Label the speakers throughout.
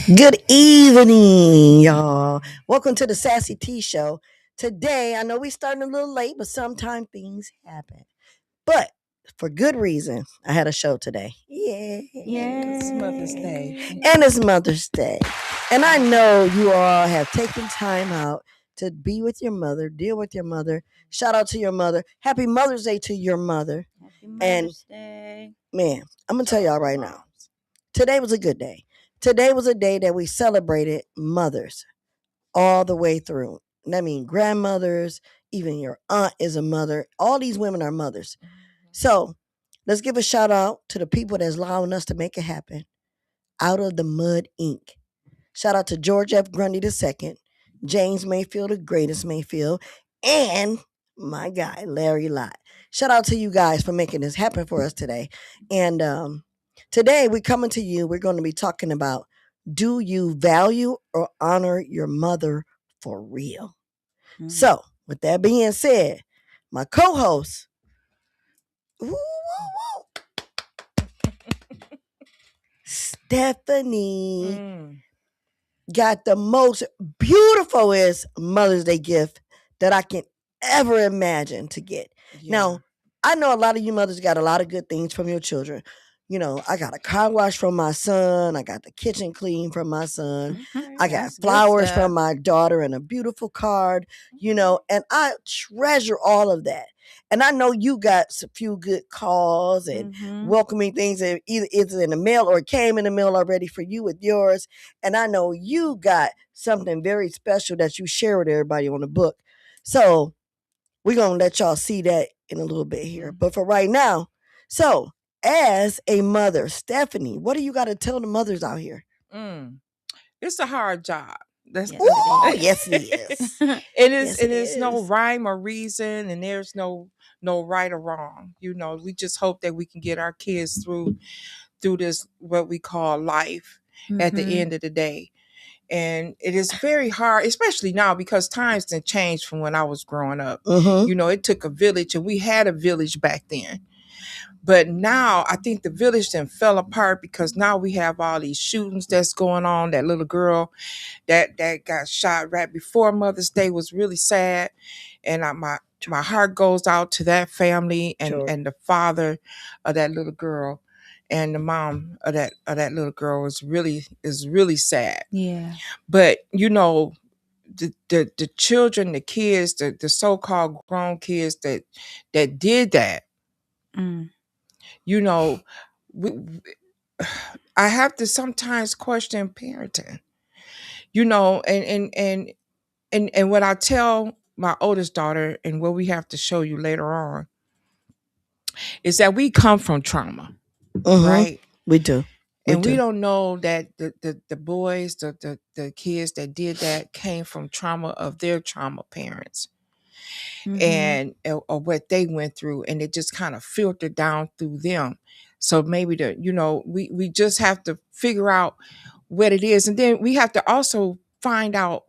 Speaker 1: Good evening, y'all. Welcome to the Sassy T Show. Today, I know we starting a little late, but sometimes things happen. But for good reason, I had a show today. Yeah.
Speaker 2: It's Mother's Day.
Speaker 1: And it's Mother's Day. And I know you all have taken time out to be with your mother, deal with your mother. Shout out to your mother. Happy Mother's Day to your mother.
Speaker 2: Happy
Speaker 1: And
Speaker 2: Mother's Day.
Speaker 1: man, I'm going to tell y'all right now. Today was a good day. Today was a day that we celebrated mothers all the way through. And I mean, grandmothers, even your aunt is a mother. All these women are mothers. So let's give a shout out to the people that's allowing us to make it happen. Out of the Mud Inc. Shout out to George F. Grundy II, James Mayfield, the greatest Mayfield, and my guy, Larry Lott. Shout out to you guys for making this happen for us today. And today we're coming to you. We're going to be talking about, do you value or honor your mother for real? So, with that being said, my co-host, Stephanie, got the most beautifulest Mother's Day gift that I can ever imagine to get. Now, I know a lot of you mothers got a lot of good things from your children. You know, I got a car wash from my son. I got the kitchen clean from my son. I got
Speaker 2: That's good
Speaker 1: flowers
Speaker 2: stuff.
Speaker 1: from my daughter and a beautiful card, and I treasure all of that. And I know you got a few good calls and welcoming things that either it's in the mail or it came in the mail already for you with yours. And I know you got something very special that you share with everybody on the book. So we're going to let y'all see that in a little bit here. But for right now, so as a mother, Stephanie, what do you got to tell the mothers out here?
Speaker 3: It's a hard job.
Speaker 1: Yes, it is.
Speaker 3: It is no rhyme or reason, and there's no right or wrong. We just hope that we can get our kids through this what we call life at the end of the day. And it is very hard, especially now, because times have changed from when I was growing up. It took a village, and we had a village back then. But now I think the village then fell apart because now we have all these shootings that's going on. That little girl that got shot right before Mother's Day was really sad. And my heart goes out to that family and the father of that little girl and the mom of that little girl is really sad.
Speaker 2: Yeah.
Speaker 3: But the children, the kids, the so-called grown kids that did that, I have to sometimes question parenting, and what I tell my oldest daughter and what we have to show you later on is that we come from trauma, right?
Speaker 1: We do.
Speaker 3: We don't know that the boys, the kids that did that came from trauma of their trauma parents. And or what they went through, and it just kind of filtered down through them. So maybe we just have to figure out what it is, and then we have to also find out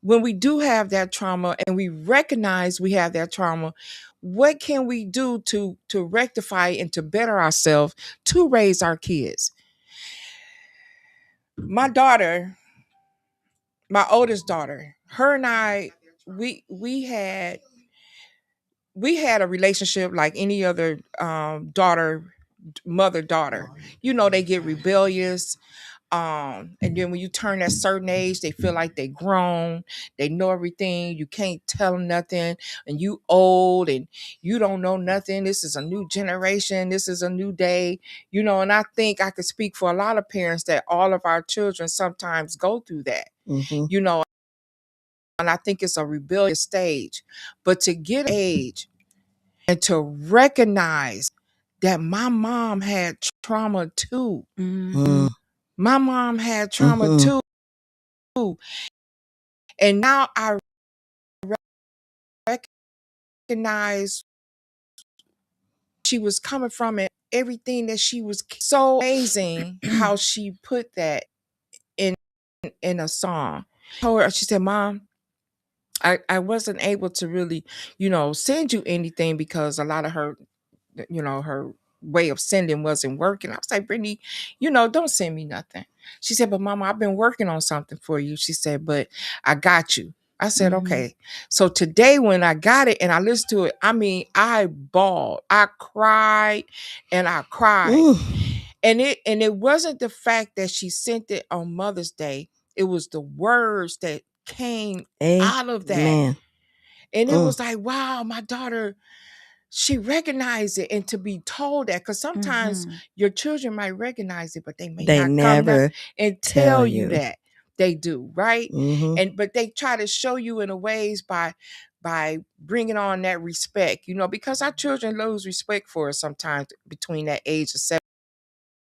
Speaker 3: when we do have that trauma and we recognize we have that trauma, what can we do to rectify and to better ourselves to raise our kids. My daughter, my oldest daughter, her and I, we had a relationship like any other mother-daughter. They get rebellious. And then when you turn that certain age, they feel like they grown, they know everything. You can't tell them nothing, and you old and you don't know nothing. This is a new generation. This is a new day. And I think I could speak for a lot of parents that all of our children sometimes go through that. And I think it's a rebellious stage. But to get age and to recognize that my mom had trauma too. My mom had trauma too. And now I recognize she was coming from and everything that she was so amazing how she put that in a song. She said, Mom, I wasn't able to really, send you anything because a lot of her way of sending wasn't working. I was like, Brittany, don't send me nothing. She said, but Mama, I've been working on something for you. She said, but I got you. I said, okay. So today when I got it and I listened to it, I mean, I bawled. I cried and I cried. And it wasn't the fact that she sent it on Mother's Day. It was the words that came out of that.
Speaker 1: Man.
Speaker 3: And it was like, wow, my daughter, she recognized it. And to be told that, because sometimes your children might recognize it, but they may not
Speaker 1: never
Speaker 3: come and tell you that they do, right? But they try to show you in a ways by bringing on that respect, because our children lose respect for us sometimes between that age of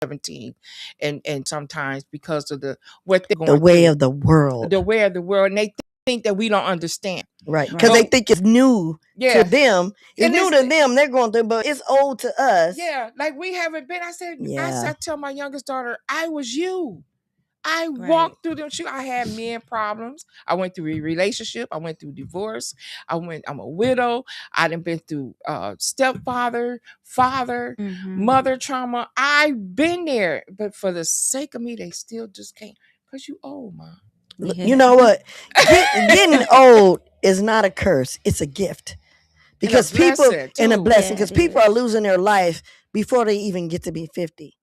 Speaker 3: 17 and sometimes because of what they're going
Speaker 1: the way
Speaker 3: through,
Speaker 1: of the world.
Speaker 3: the way of the world, and they think that we don't understand.
Speaker 1: Right. Because they think it's new to them. It's new to them. They're going through, but it's old to us.
Speaker 3: Yeah. Like we haven't been. I tell my youngest daughter, I was you. I walked through them shoes. I had men problems. I went through a relationship. I went through divorce. I'm a widow. I done been through stepfather, father, mother trauma. I've been there. But for the sake of me, they still just can't. Because you old, Mom.
Speaker 1: Yeah. You know what? Getting old is not a curse. It's a gift. Because people, and a blessing, because people are losing their life before they even get to be 50.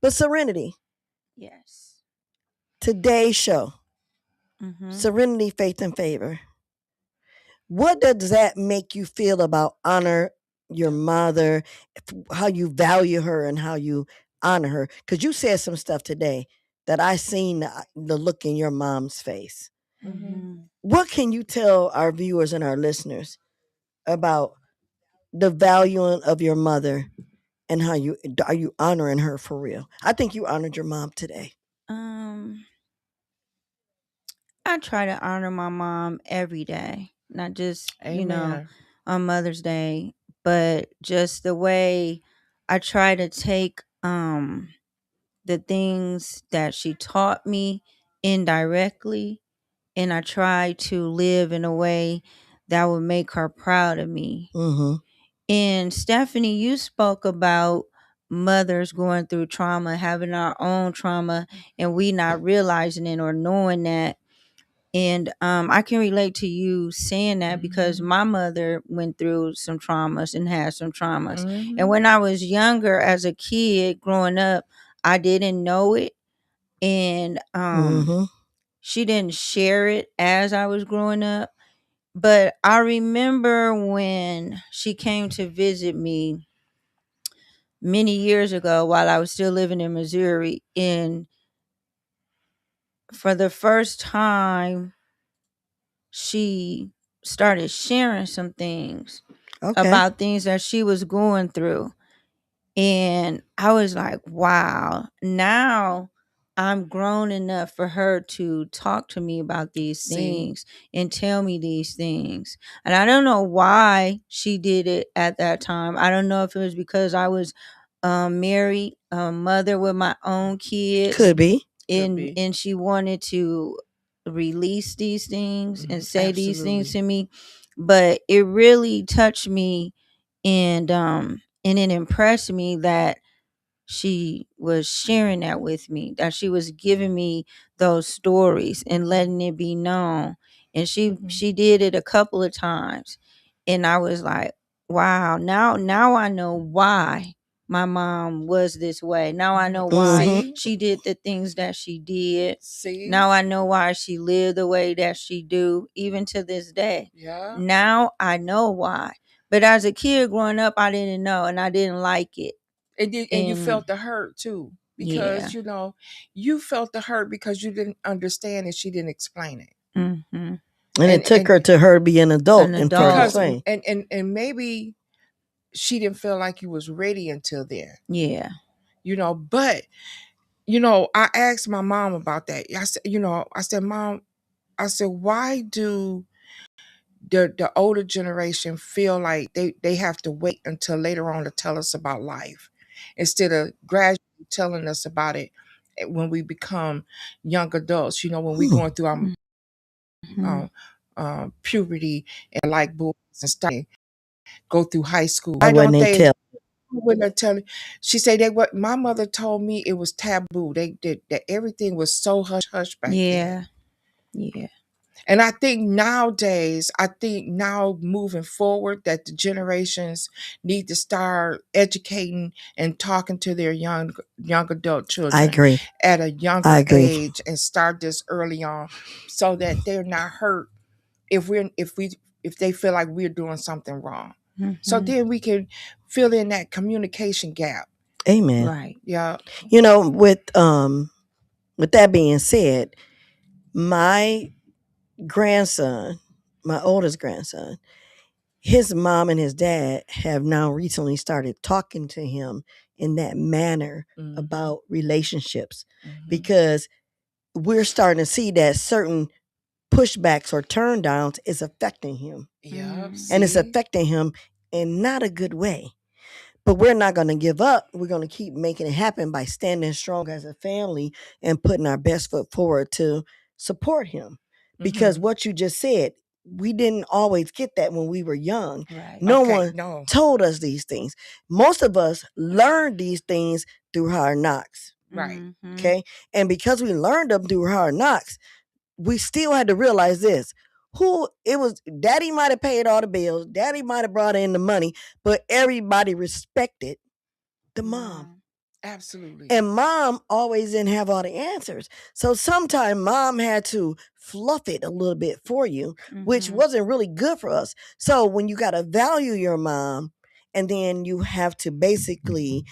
Speaker 1: But Serenity.
Speaker 4: Yes.
Speaker 1: Today's show, Serenity, Faith, and Favor. What does that make you feel about honor your mother, how you value her and how you honor her? Because you said some stuff today that I seen the look in your mom's face. What can you tell our viewers and our listeners about the value of your mother and how are you honoring her for real? I think you honored your mom today.
Speaker 4: I try to honor my mom every day, not just on Mother's Day, but just the way I try to take the things that she taught me indirectly, and I try to live in a way that would make her proud of me. And Stephanie, you spoke about mothers going through trauma, having our own trauma, and we not realizing it or knowing that. And I can relate to you saying that because my mother went through some traumas and had some traumas. And when I was younger, as a kid growing up, I didn't know it. And she didn't share it as I was growing up. But I remember when she came to visit me many years ago while I was still living in Missouri. And for the first time, she started sharing some things about things that she was going through. And I was like, wow, now I'm grown enough for her to talk to me about these things and tell me these things. And I don't know why she did it at that time. I don't know if it was because I was married, a mother with my own kids.
Speaker 1: Could be.
Speaker 4: And she wanted to release these things and say these things to me. But it really touched me, and it impressed me that she was sharing that with me, that she was giving me those stories and letting it be known. And she did it a couple of times, and I was like, wow, now I know why my mom was this way. Now I know why she did the things that she did. Now I know why she lived the way that she do, even to this day. Now I know why. But as a kid growing up, I didn't know, and I didn't like it.
Speaker 3: And you felt the hurt too, because you felt the hurt because you didn't understand and she didn't explain it.
Speaker 1: And it took her to her be an adult.
Speaker 3: And maybe she didn't feel like you was ready until then.
Speaker 4: Yeah.
Speaker 3: But I asked my mom about that. I said, Mom, why do the older generation feel like they have to wait until later on to tell us about life instead of gradually telling us about it when we become young adults, when we going through our puberty and like boys and stuff, go through high school.
Speaker 1: Why don't they tell?
Speaker 3: when I tell you, she said that what my mother told me, it was taboo. They did that, everything was so hush hush back then.
Speaker 4: Yeah.
Speaker 3: And I think nowadays, now moving forward, that the generations need to start educating and talking to their young adult children.
Speaker 1: I agree.
Speaker 3: At a younger age, and start this early on, so that they're not hurt if they feel like we're doing something wrong. So then we can fill in that communication gap.
Speaker 1: Amen.
Speaker 4: Right.
Speaker 3: Yeah.
Speaker 1: You know, with that being said, my grandson, my oldest grandson, his mom and his dad have now recently started talking to him in that manner about relationships, because we're starting to see that certain pushbacks or turn downs is affecting him.
Speaker 3: Yeah.
Speaker 1: And it's affecting him in not a good way. But we're not going to give up. We're going to keep making it happen by standing strong as a family and putting our best foot forward to support him. Because what you just said, we didn't always get that when we were young.
Speaker 4: Right.
Speaker 1: No one told us these things. Most of us learned these things through hard knocks.
Speaker 3: Right.
Speaker 1: Okay. And because we learned them through hard knocks, we still had to realize this. Daddy might have paid all the bills, daddy might have brought in the money, but everybody respected the mom.
Speaker 3: Absolutely.
Speaker 1: And mom always didn't have all the answers. So sometimes mom had to fluff it a little bit for you, which wasn't really good for us. So when you got to value your mom, and then you have to basically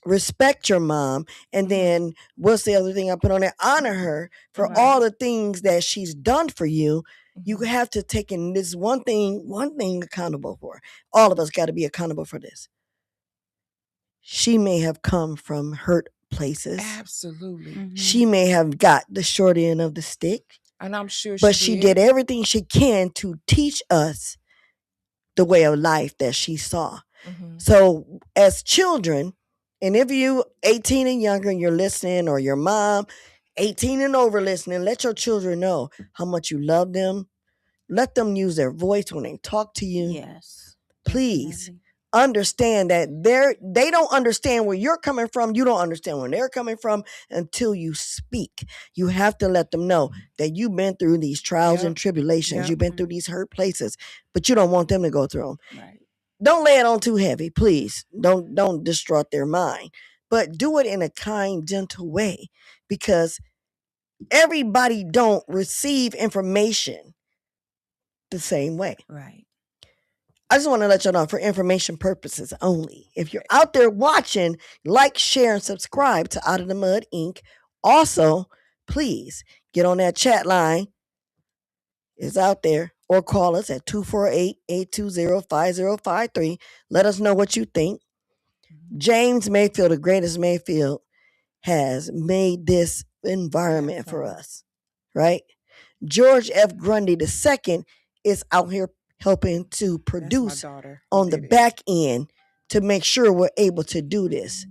Speaker 1: respect your mom, and then what's the other thing I put on there? Honor her for all the things that she's done for you. You have to take in this one thing accountable for. All of us got to be accountable for this. She may have come from hurt places.
Speaker 3: Absolutely.
Speaker 1: She may have got the short end of the stick.
Speaker 3: And I'm sure
Speaker 1: but she did everything she can to teach us the way of life that she saw. So as children, and if you 18 and younger and you're listening, or your mom 18 and over listening, let your children know how much you love them. Let them use their voice when they talk to you.
Speaker 4: Yes.
Speaker 1: Please
Speaker 4: Definitely.
Speaker 1: understand that they don't understand where you're coming from. You don't understand where they're coming from until you speak. You have to let them know that you've been through these trials and tribulations. You've been through these hurt places, but you don't want them to go through them.
Speaker 4: Right.
Speaker 1: Don't lay it on too heavy, please. Don't distraught their mind, but do it in a kind, gentle way, because everybody don't receive information the same way.
Speaker 4: Right.
Speaker 1: I just want to let you know, for information purposes only. If you're out there watching, like, share, and subscribe to Out of the Mud Inc. Also, please get on that chat line. It's out there. Or call us at 248-820-5053. Let us know what you think. James Mayfield, the greatest Mayfield, has made this environment for us, right? George F. Grundy II is out here helping to produce on the back end to make sure we're able to do this.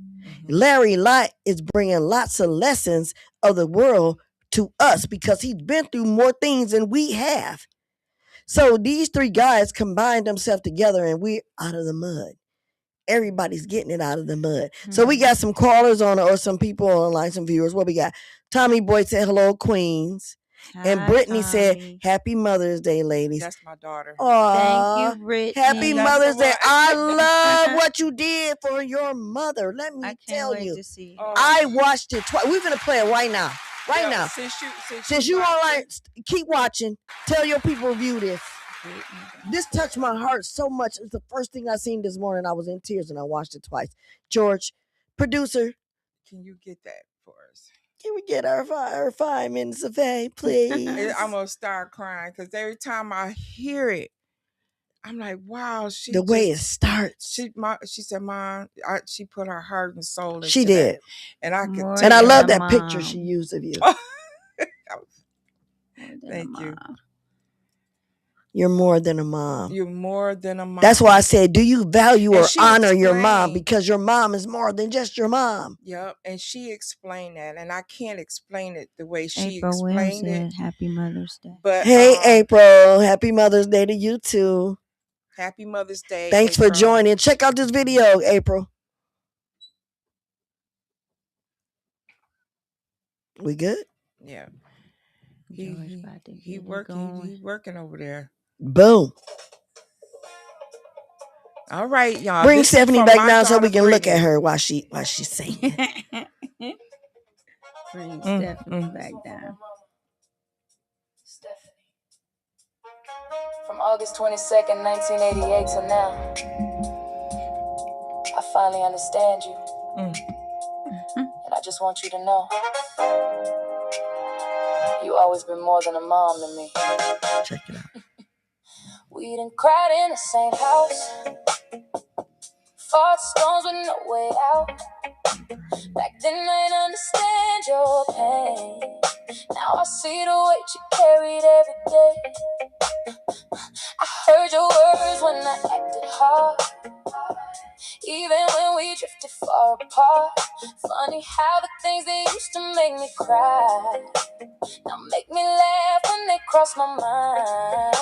Speaker 1: Larry Lott is bringing lots of lessons of the world to us because he's been through more things than we have. So these three guys combined themselves together, and we're out of the mud. Everybody's getting it out of the mud. So we got some callers on, or some people online, some viewers. What we got? Tommy Boyd said, hello, Queens. And Brittany said, happy Mother's Day, ladies.
Speaker 3: That's my daughter.
Speaker 4: Thank you, Brittany.
Speaker 1: Happy Mother's Day. I love what you did for your mother. Let me tell you.
Speaker 4: To see
Speaker 1: I watched it twice. We're going to play it right now. Now. Since you online, keep watching. Tell your people review this. This touched my heart so much. It's the first thing I seen this morning. I was in tears and I watched it twice. George, producer,
Speaker 3: can you get that for us?
Speaker 1: Can we get our 5 minutes of fame, please?
Speaker 3: I'm gonna start crying because every time I hear it, I'm like, wow.
Speaker 1: The way it starts.
Speaker 3: She said, Mom, she put her heart and soul into
Speaker 1: She did.
Speaker 3: that. And I could
Speaker 1: and I love that picture she used of you.
Speaker 3: Thank you.
Speaker 1: You're more than a mom.
Speaker 3: You're more than a mom.
Speaker 1: That's why I said, do you value or honor your mom? Because your mom is more than just your mom.
Speaker 3: Yep. And she explained that. And I can't explain it the way she
Speaker 4: April
Speaker 3: explained
Speaker 4: Williams
Speaker 3: it.
Speaker 4: Happy Mother's Day.
Speaker 3: But
Speaker 1: hey, April, happy Mother's Day to you too.
Speaker 3: Happy Mother's Day.
Speaker 1: Thanks
Speaker 3: April.
Speaker 1: for joining. Check out this video, April. We good?
Speaker 3: Yeah.
Speaker 4: He
Speaker 3: working over there.
Speaker 1: Boom.
Speaker 3: All right, y'all.
Speaker 1: Bring Stephanie back down so we can look at her while she's singing.
Speaker 4: Bring Stephanie back down.
Speaker 5: From August 22nd, 1988 to now, I finally understand you. And I just want you to know, you always been more than a mom to me.
Speaker 1: Check it out.
Speaker 5: We done cried in the same house, fought storms with no way out. Back then I didn't understand your pain. Now I see the weight you carried every day. I heard your words when I acted hard, even when we drifted far apart. Funny how the things that used to make me cry now make me laugh when they cross my mind.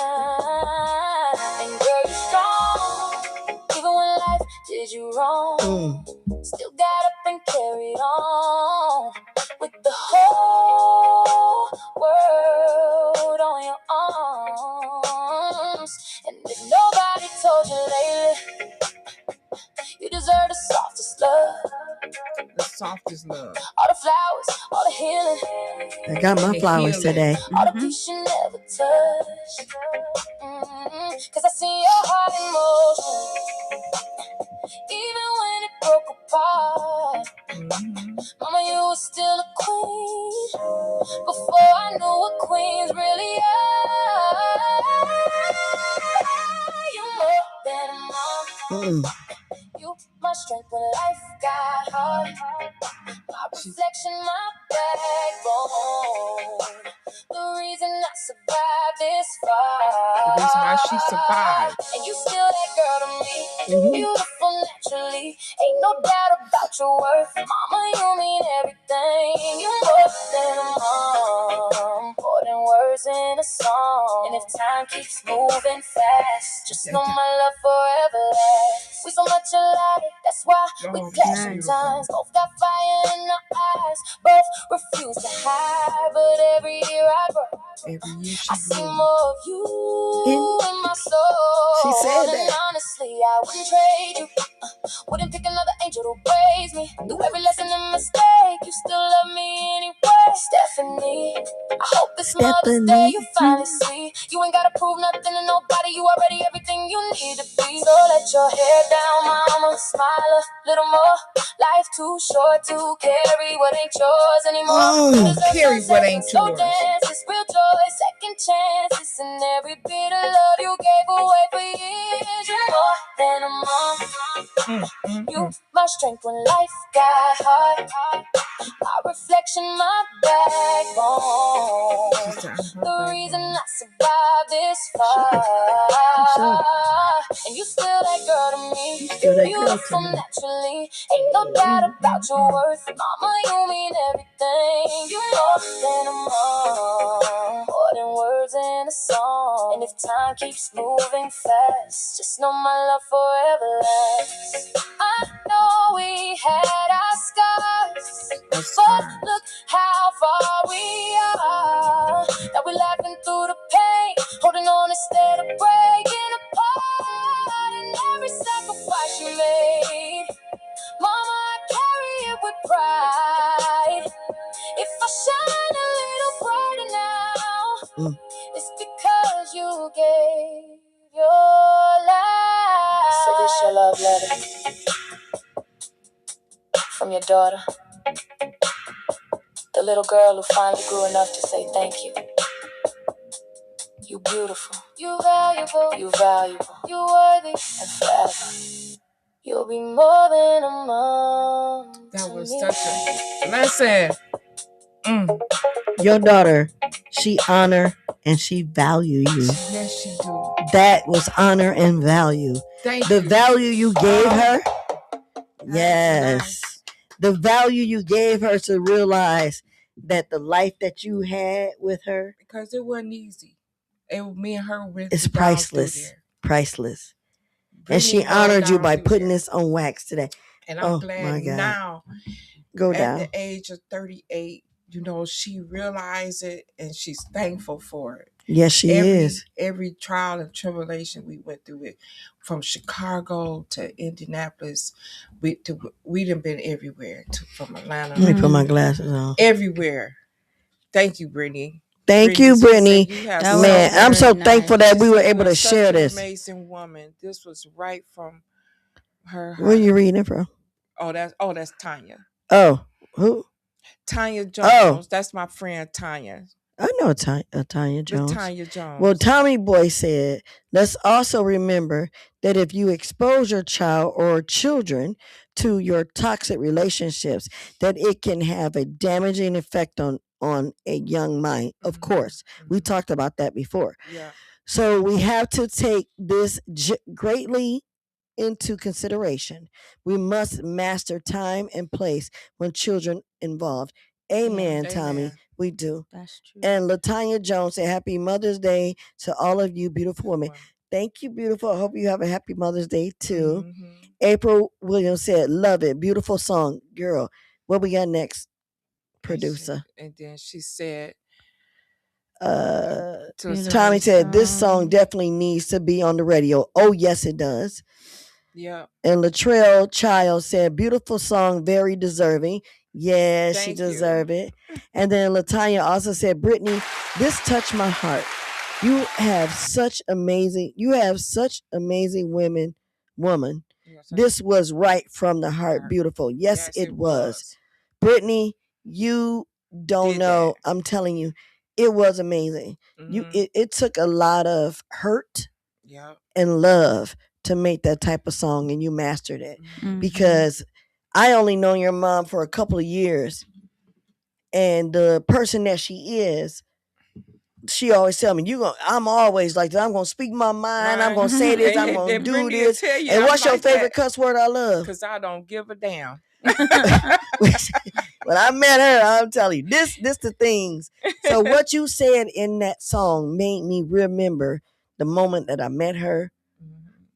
Speaker 5: And girl, you're strong, even when life did you wrong. Still got up and carried on with the whole world on your arms. And if nobody told you lately, you deserve the softest love.
Speaker 3: The softest love.
Speaker 5: All the flowers, all the healing.
Speaker 1: I got my flowers today.
Speaker 5: All the peace you never touched. Cause I see your heart in motion, even when it broke apart. Mama, you were still a queen before I knew what queens really are. You're more than a mom. You my strength when life got hard. My reflection, my backbone. The reason I survived this far.
Speaker 3: The reason why she survived.
Speaker 5: And you still that girl to me. Beautiful naturally. Ain't no doubt about your worth. Mama, you mean everything. You're more than a mom, more than words in a song. And if time keeps moving fast, just know my love forever lasts. We so much alike, that's why we clash sometimes. Both got fire in our eyes, both refuse to hide. But every year I grow, I see more of you in my soul.
Speaker 1: She said that.
Speaker 5: And honestly, I wouldn't trade you. Wouldn't pick another angel to praise me. Through every lesson and mistake, you still love me anyway. Stephanie, I hope this Mother's Day you finally see. You ain't gotta prove nothing to nobody. You already everything you need to be. So let your head down, mama. Smile a little more. Life too short to carry what ain't yours anymore.
Speaker 3: Carry what ain't yours.
Speaker 5: Dances, real joy, second chances, and every bit of love you gave away for years. You're more than a mom. You my strength when life got hard. My reflection, my backbone. The reason I survived this far. And you still that girl to me. Beautiful naturally. Ain't no doubt about your worth. Mama, you mean everything. You're more than a mom, more than words in a song. And if time keeps moving fast, just know my love forever lasts. I know we had our scars, but look how far we are. Now we're laughing through the pain, holding on instead of breaking apart. And every sacrifice you made, Mama, I carry it with pride. If I shine a little brighter now, it's because you gave your life. So this your love letter from your daughter, the little girl who finally grew enough to say thank you. You beautiful, you valuable, you worthy, and forever you'll be more than a mom.
Speaker 3: That was such a lesson.
Speaker 1: Your daughter, she honor and she value you.
Speaker 3: Yes, she do.
Speaker 1: That was honor and value.
Speaker 3: Thank
Speaker 1: the
Speaker 3: you.
Speaker 1: value you gave her. Yes.
Speaker 3: Nice.
Speaker 1: The value you gave her to realize that the life that you had with her.
Speaker 3: Because it wasn't easy. Me and her went.
Speaker 1: It's priceless. Priceless. And she honored you by putting this on wax today.
Speaker 3: And I'm glad now, at the age of 38, she realized it and she's thankful for it.
Speaker 1: Yes, she is.
Speaker 3: Every trial and tribulation we went through it, from Chicago to Indianapolis, we done been everywhere. From Atlanta.
Speaker 1: Let me put my glasses on.
Speaker 3: Everywhere. Thank you, Brittany.
Speaker 1: Thank you, Brittany. Man, I'm so thankful that we were able to share this.
Speaker 3: Amazing woman. This was right from her.
Speaker 1: Where are you reading it from?
Speaker 3: Oh, that's Tanya.
Speaker 1: Oh, who?
Speaker 3: Tanya Jones. Oh. That's my friend Tanya.
Speaker 1: I know Tanya Jones.
Speaker 3: Tanya Jones.
Speaker 1: Well, Tommy Boy said, let's also remember that if you expose your child or children to your toxic relationships, that it can have a damaging effect on a young mind. Of course, we talked about that before.
Speaker 3: Yeah.
Speaker 1: So we have to take this greatly into consideration. We must master time and place when children involved. Amen, Tommy.
Speaker 3: Amen.
Speaker 1: We do.
Speaker 4: That's true.
Speaker 1: And LaTanya Jones said, happy Mother's Day to all of you beautiful women. Thank you, beautiful. I hope you have a happy Mother's Day, too.
Speaker 3: Mm-hmm.
Speaker 1: April Williams said, love it. Beautiful song. Girl, what we got next, producer?
Speaker 3: And then she said,
Speaker 1: Tommy said, this song definitely needs to be on the radio. Oh, yes, it does.
Speaker 3: Yeah.
Speaker 1: And Latrell Child said, beautiful song, very deserving. Yeah, she deserved it. And then LaTanya also said, Brittany, this touched my heart. You have such amazing woman. This was right from the heart. Beautiful. Yes, it was. Brittany, you don't know. I'm telling you, it was amazing. Mm-hmm. It took a lot of hurt and love to make that type of song, and you mastered it. Mm-hmm. Because I only known your mom for a couple of years, and the person that she is, she always tell me, I'm always like that. I'm going to speak my mind. Right. I'm going to say this. I'm going to do this. And what's your favorite cuss word I love?
Speaker 3: Because I don't give a damn.
Speaker 1: When I met her, I'm telling you, this the things. So what you said in that song made me remember the moment that I met her,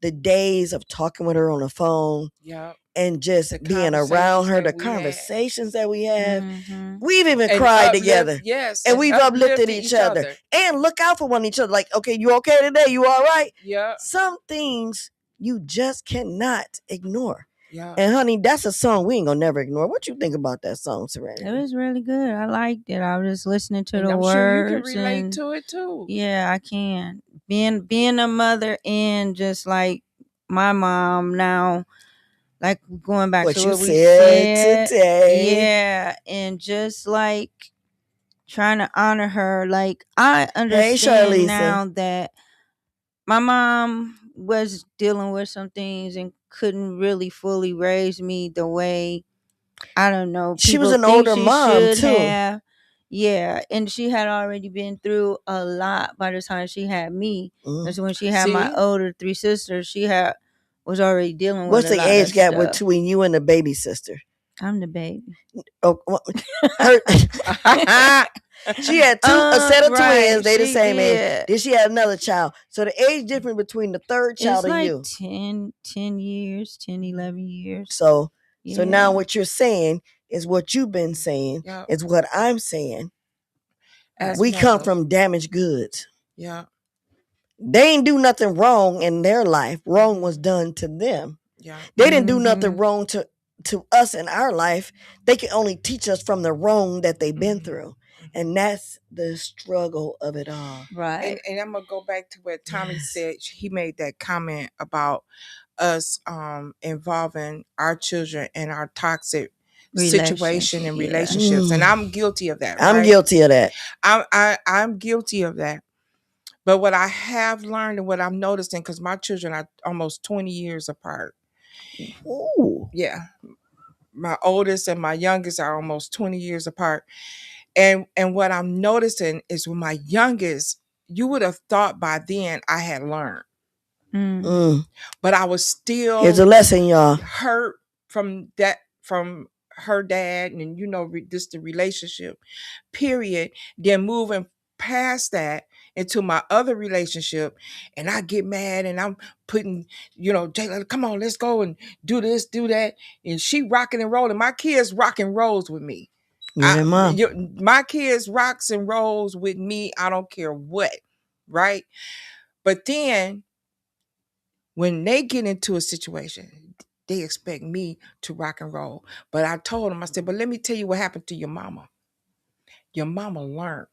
Speaker 1: the days of talking with her on the phone.
Speaker 3: Yeah.
Speaker 1: And just being around her, the conversations that we have. Mm-hmm. We've even cried together.
Speaker 3: Yes.
Speaker 1: And we've uplifted each other. And look out for one another. Like, okay, you okay today? You all right?
Speaker 3: Yeah.
Speaker 1: Some things you just cannot ignore.
Speaker 3: Yeah.
Speaker 1: And honey, that's a song we ain't gonna never ignore. What you think about that song, Serenity?
Speaker 4: It was really good. I liked it. I was just listening to the words.
Speaker 3: Sure you can relate to it too.
Speaker 4: Yeah, I can. Being a mother and just like my mom now. Like going back to what we said
Speaker 1: today.
Speaker 4: Yeah, and just like trying to honor her. Like I understand now that my mom was dealing with some things and couldn't really fully raise me the way, I don't know,
Speaker 1: she was an older mom too.
Speaker 4: Yeah, and she had already been through a lot by the time she had me. That's when she had my older 3 sisters. She was already dealing with.
Speaker 1: What's the age gap between you and the baby sister?
Speaker 4: I'm the baby.
Speaker 1: Oh, she had a set of twins. They the same age. Then she had another child. So the age difference between the third child and you.
Speaker 4: 10 years, 10, 11 years.
Speaker 1: So now what you're saying is what you've been saying is what I'm saying. We come from damaged goods.
Speaker 3: Yeah.
Speaker 1: They ain't do nothing wrong in their life. Wrong was done to them.
Speaker 3: Yeah.
Speaker 1: They didn't do nothing wrong to us in our life. They can only teach us from the wrong that they've been through. And that's the struggle of it all.
Speaker 4: Right.
Speaker 3: And I'm going to go back to what Tommy said. He made that comment about us involving our children in our toxic situation and relationships. And I'm guilty of that.
Speaker 1: I'm guilty of that.
Speaker 3: I'm guilty of that. But what I have learned and what I'm noticing, because my children are almost 20 years apart.
Speaker 1: Ooh.
Speaker 3: Yeah. My oldest and my youngest are almost 20 years apart. And what I'm noticing is with my youngest, you would have thought by then I had learned. But I was still
Speaker 1: here's a lesson, y'all.
Speaker 3: Hurt from her dad and just the relationship period. Then moving past that into my other relationship, and I get mad and I'm putting, Jayla, come on, let's go and do this, do that. And she rocking and rolling. My kids rock and rolls with me. My kids rocks and rolls with me. I don't care what, right? But then when they get into a situation, they expect me to rock and roll. But I told them, I said, but let me tell you what happened to your mama. Your mama learned.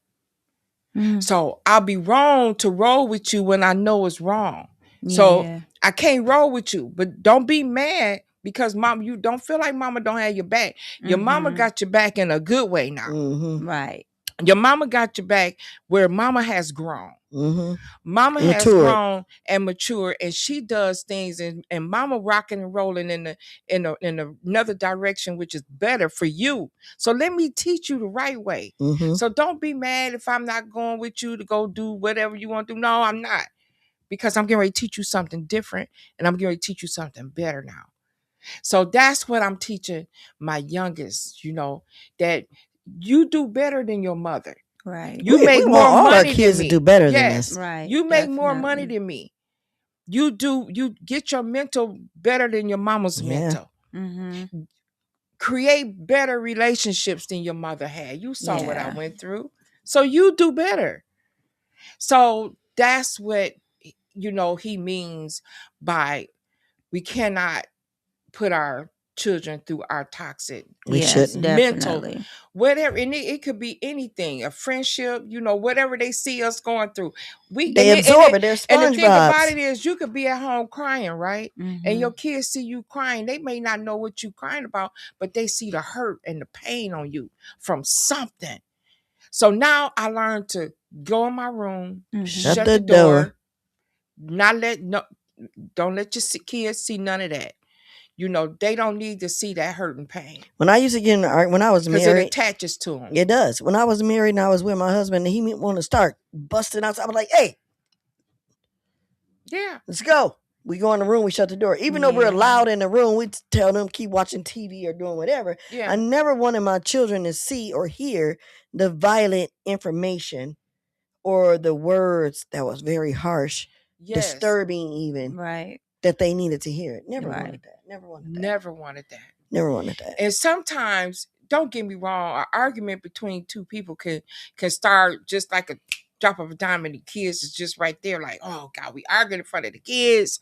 Speaker 3: So I'll be wrong to roll with you when I know it's wrong. Yeah. So I can't roll with you, but don't be mad because mom, you don't feel like mama don't have your back. Your mama got your back in a good way now.
Speaker 4: Right.
Speaker 3: Your mama got your back where mama has grown. Mama has grown and matured, and she does things, and mama rocking and rolling in another direction, which is better for you. So let me teach you the right way. So don't be mad if I'm not going with you to go do whatever you want to do. No, I'm not, because I'm getting ready to teach you something different, and I'm getting ready to teach you something better now. So that's what I'm teaching my youngest, that you do better than your mother.
Speaker 4: Right.
Speaker 3: You make more
Speaker 1: all
Speaker 3: money
Speaker 1: our kids
Speaker 3: than me.
Speaker 1: To do better than us.
Speaker 4: Right.
Speaker 3: You make more money than me. You get your mental better than your mama's mental. Create better relationships than your mother had. You saw what I went through. So you do better. So that's what, he means by we cannot put our children through our toxic mental, whatever, and it could be anything, a friendship, whatever they see us going through,
Speaker 1: they absorb it. They're sponge
Speaker 3: and the thing about it is, you could be at home crying, right? And your kids see you crying. They may not know what you're crying about, but they see the hurt and the pain on you from something. So now I learned to go in my room, shut the door, don't let your kids see none of that. They don't need to see that hurt and pain.
Speaker 1: When I used to get in when I was married,
Speaker 3: because it attaches to them.
Speaker 1: It does. When I was married and I was with my husband, and he want to start busting out, I was like, "Hey, let's go." We go in the room, we shut the door. Even though we're allowed in the room, we tell them keep watching TV or doing whatever. I never wanted my children to see or hear the violent information or the words that was very harsh, disturbing, even that they needed to hear it. Never wanted that. Never wanted that.
Speaker 3: And sometimes, don't get me wrong, an argument between two people can start just like a drop of a dime, and the kids is just right there like, oh God, we arguing in front of the kids,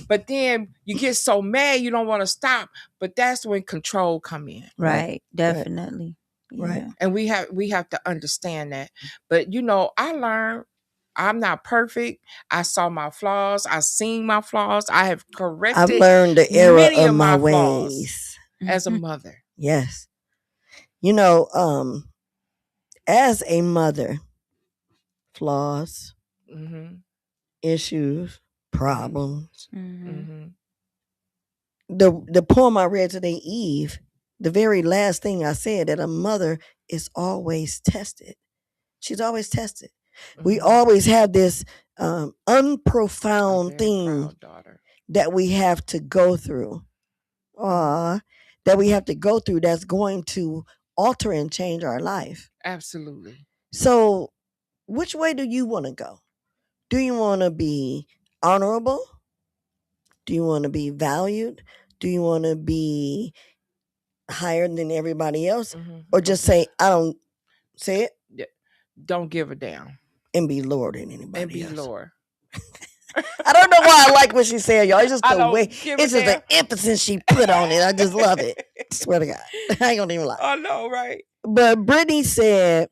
Speaker 3: but then you get so mad you don't want to stop, but that's when control come in.
Speaker 4: Right. Definitely.
Speaker 1: Right.
Speaker 3: And we have to understand that. But I learned I'm not perfect. I saw my flaws. I've seen my flaws. I have corrected.
Speaker 1: I've learned the error of my ways
Speaker 3: as a mother.
Speaker 1: Yes. As a mother, flaws, issues, problems. The poem I read today, Eve, the very last thing I said, that a mother is always tested. She's always tested. We always have this unprofound thing that we have to go through. That we have to go through that's going to alter and change our life.
Speaker 3: Absolutely.
Speaker 1: So which way do you want to go? Do you want to be honorable? Do you want to be valued? Do you want to be higher than everybody else? Or just say, I don't say it?
Speaker 3: Don't give a damn.
Speaker 1: And be lower than anybody
Speaker 3: and be
Speaker 1: else.
Speaker 3: lower.
Speaker 1: I don't know why I like what she said, y'all. It's just the way, it's just the emphasis she put on it. I just love it. I swear to God. I ain't gonna even lie.
Speaker 3: I know, right?
Speaker 1: But Brittany said,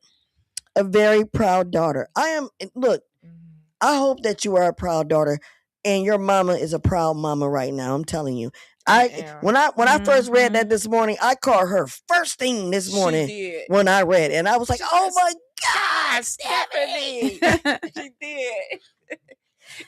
Speaker 1: a very proud daughter. Look, I hope that you are a proud daughter, and your mama is a proud mama right now. I'm telling you. When I first read that this morning, I called her first thing this morning when I read it. And I was like, oh my God, Stephanie.
Speaker 3: She did.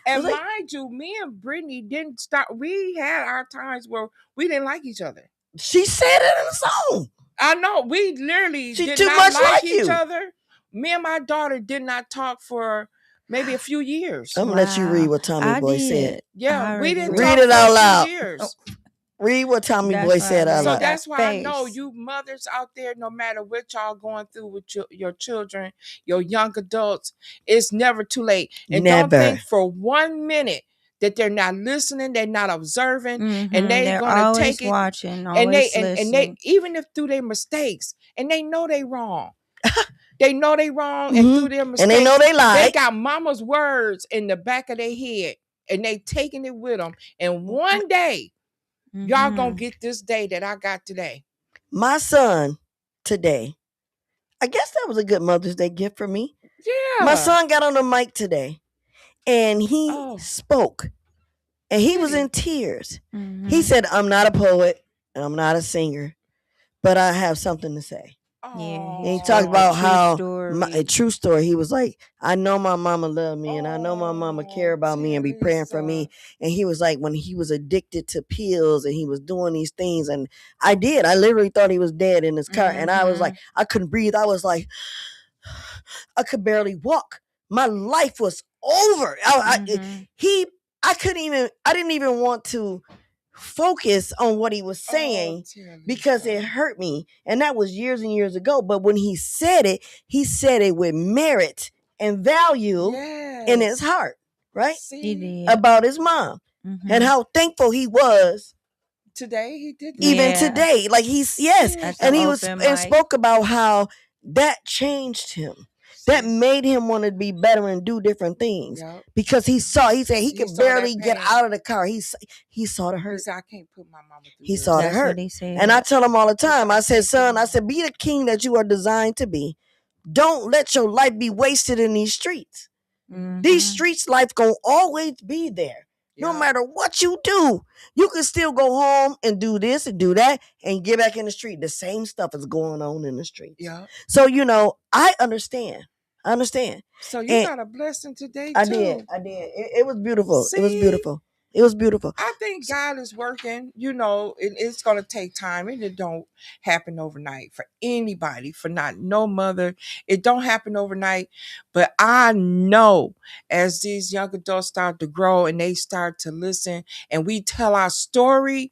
Speaker 3: And mind you, me and Brittany didn't start. We had our times where we didn't like each other.
Speaker 1: She said it in the song.
Speaker 3: I know. We literally did not like each other. Me and my daughter did not talk for maybe a few years.
Speaker 1: I'm going to let you read what Tommy Boy said.
Speaker 3: Yeah, we didn't
Speaker 1: read
Speaker 3: talk
Speaker 1: it out
Speaker 3: for
Speaker 1: loud.
Speaker 3: a few years.
Speaker 1: Read what Tommy Boy said out
Speaker 3: So
Speaker 1: loud.
Speaker 3: that's why I know you mothers out there, no matter what y'all going through with your children, your young adults, it's never too late. And don't think for 1 minute that they're not listening, they're not observing, and they're gonna take it,
Speaker 4: watching,
Speaker 3: and
Speaker 4: listening.
Speaker 3: and they even if through their mistakes, and they know they wrong. They know they wrong, and through their mistakes,
Speaker 1: and they know they lie.
Speaker 3: They got mama's words in the back of their head, and they taking it with them. And one day, y'all gonna get this day that I got today.
Speaker 1: My son today, I guess that was a good Mother's Day gift for me.
Speaker 3: Yeah.
Speaker 1: My son got on the mic today, and he spoke, and he was in tears. He said, "I'm not a poet, and I'm not a singer, but I have something to say."
Speaker 4: Yeah,
Speaker 1: and he talked about how a true story. He was like, "I know my mama loved me, and I know my mama care about me and be praying for me." And he was like, when he was addicted to pills and he was doing these things, and I literally thought he was dead in his car, and I was like, I couldn't breathe. I was like, I could barely walk. My life was over. I didn't even want to focus on what he was saying because it hurt me. And that was years and years ago. But when he said it with merit and value in his heart, right? About his mom and how thankful he was.
Speaker 3: Today he did that.
Speaker 1: Even today. Like and he was and spoke about how that changed him. That made him want to be better and do different things because he said he could barely get out of the car. He saw the hurt.
Speaker 3: He said, I can't put my mama through
Speaker 1: He saw the hurt. And I tell him all the time, I said, son, be the king that you are designed to be. Don't let your life be wasted in these streets. These streets life gonna always be there. No matter what you do, you can still go home and do this and do that and get back in the street. The same stuff is going on in the streets.
Speaker 3: Yeah.
Speaker 1: So, I understand.
Speaker 3: So you got a blessing today too.
Speaker 1: I did. It was beautiful. See? It was beautiful.
Speaker 3: I think God is working. It's going to take time, and it don't happen overnight for anybody, for not no mother. It don't happen overnight. But I know as these young adults start to grow and they start to listen and we tell our story,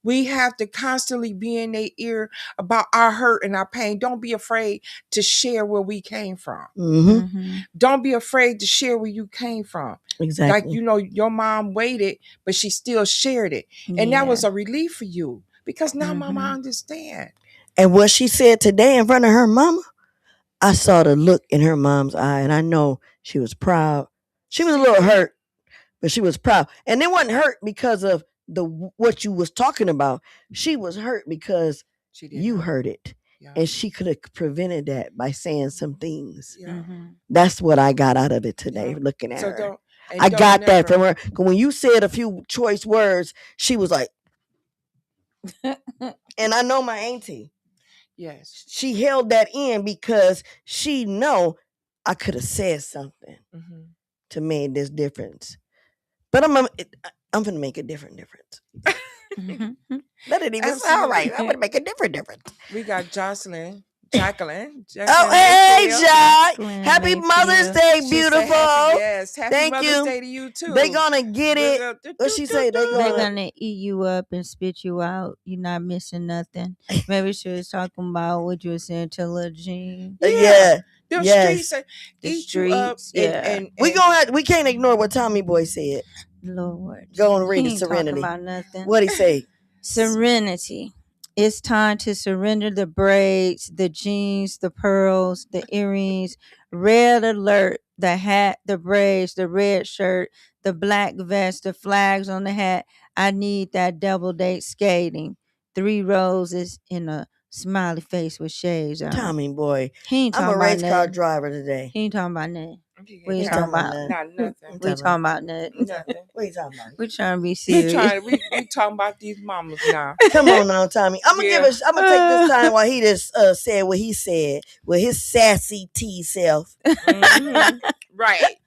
Speaker 3: we have to constantly be in their ear about our hurt and our pain. Don't be afraid to share where we came from. Don't be afraid to share where you came from.
Speaker 1: Exactly.
Speaker 3: Like, your mom waited, but she still shared it. And that was a relief for you because now mama understand.
Speaker 1: And what she said today in front of her mama, I saw the look in her mom's eye, and I know she was proud. She was a little hurt, but she was proud. And it wasn't hurt because of what you was talking about. She was hurt because you heard it. Yeah. And she could have prevented that by saying some things. Yeah. That's what I got out of it today, looking at her. I got that from her. When you said a few choice words, she was like, and I know my auntie.
Speaker 3: Yes.
Speaker 1: She held that in because she know I could have said something to make this difference. But I'm going to make a different difference. That didn't even sound right. I'm going to make a different difference.
Speaker 3: We got Jacqueline.
Speaker 1: Oh, hey, Jack. Happy Mother's Day, beautiful.
Speaker 3: Happy Mother's Day to you, too.
Speaker 1: They're going to get it. What she say? They're
Speaker 4: going to eat you up and spit you out. You're not missing nothing. Maybe she was talking about what you were saying to little Jean.
Speaker 1: Yeah.
Speaker 3: Them streets eat you up. And
Speaker 1: we can't ignore what Tommy Boy said.
Speaker 4: Lord.
Speaker 1: Go and read the Serenity.
Speaker 4: About nothing.
Speaker 1: What'd he say?
Speaker 4: Serenity. It's time to surrender the braids, the jeans, the pearls, the earrings, red alert, the hat, the braids, the red shirt, the black vest, the flags on the hat. I need that double date skating. 3 roses in a smiley face with shades on.
Speaker 1: Tommy Boy.
Speaker 4: He ain't
Speaker 1: I'm
Speaker 4: talking
Speaker 1: a race
Speaker 4: about
Speaker 1: car
Speaker 4: nothing.
Speaker 1: driver today.
Speaker 4: He ain't talking about nothing.
Speaker 3: We ain't talking about nothing.
Speaker 4: We talking about nothing.
Speaker 1: What you talking about?
Speaker 4: We trying to be serious.
Speaker 3: We talking about these mamas now.
Speaker 1: Come on now, Tommy. I'm gonna take this time while he just said what he said with his sassy T self.
Speaker 3: Right.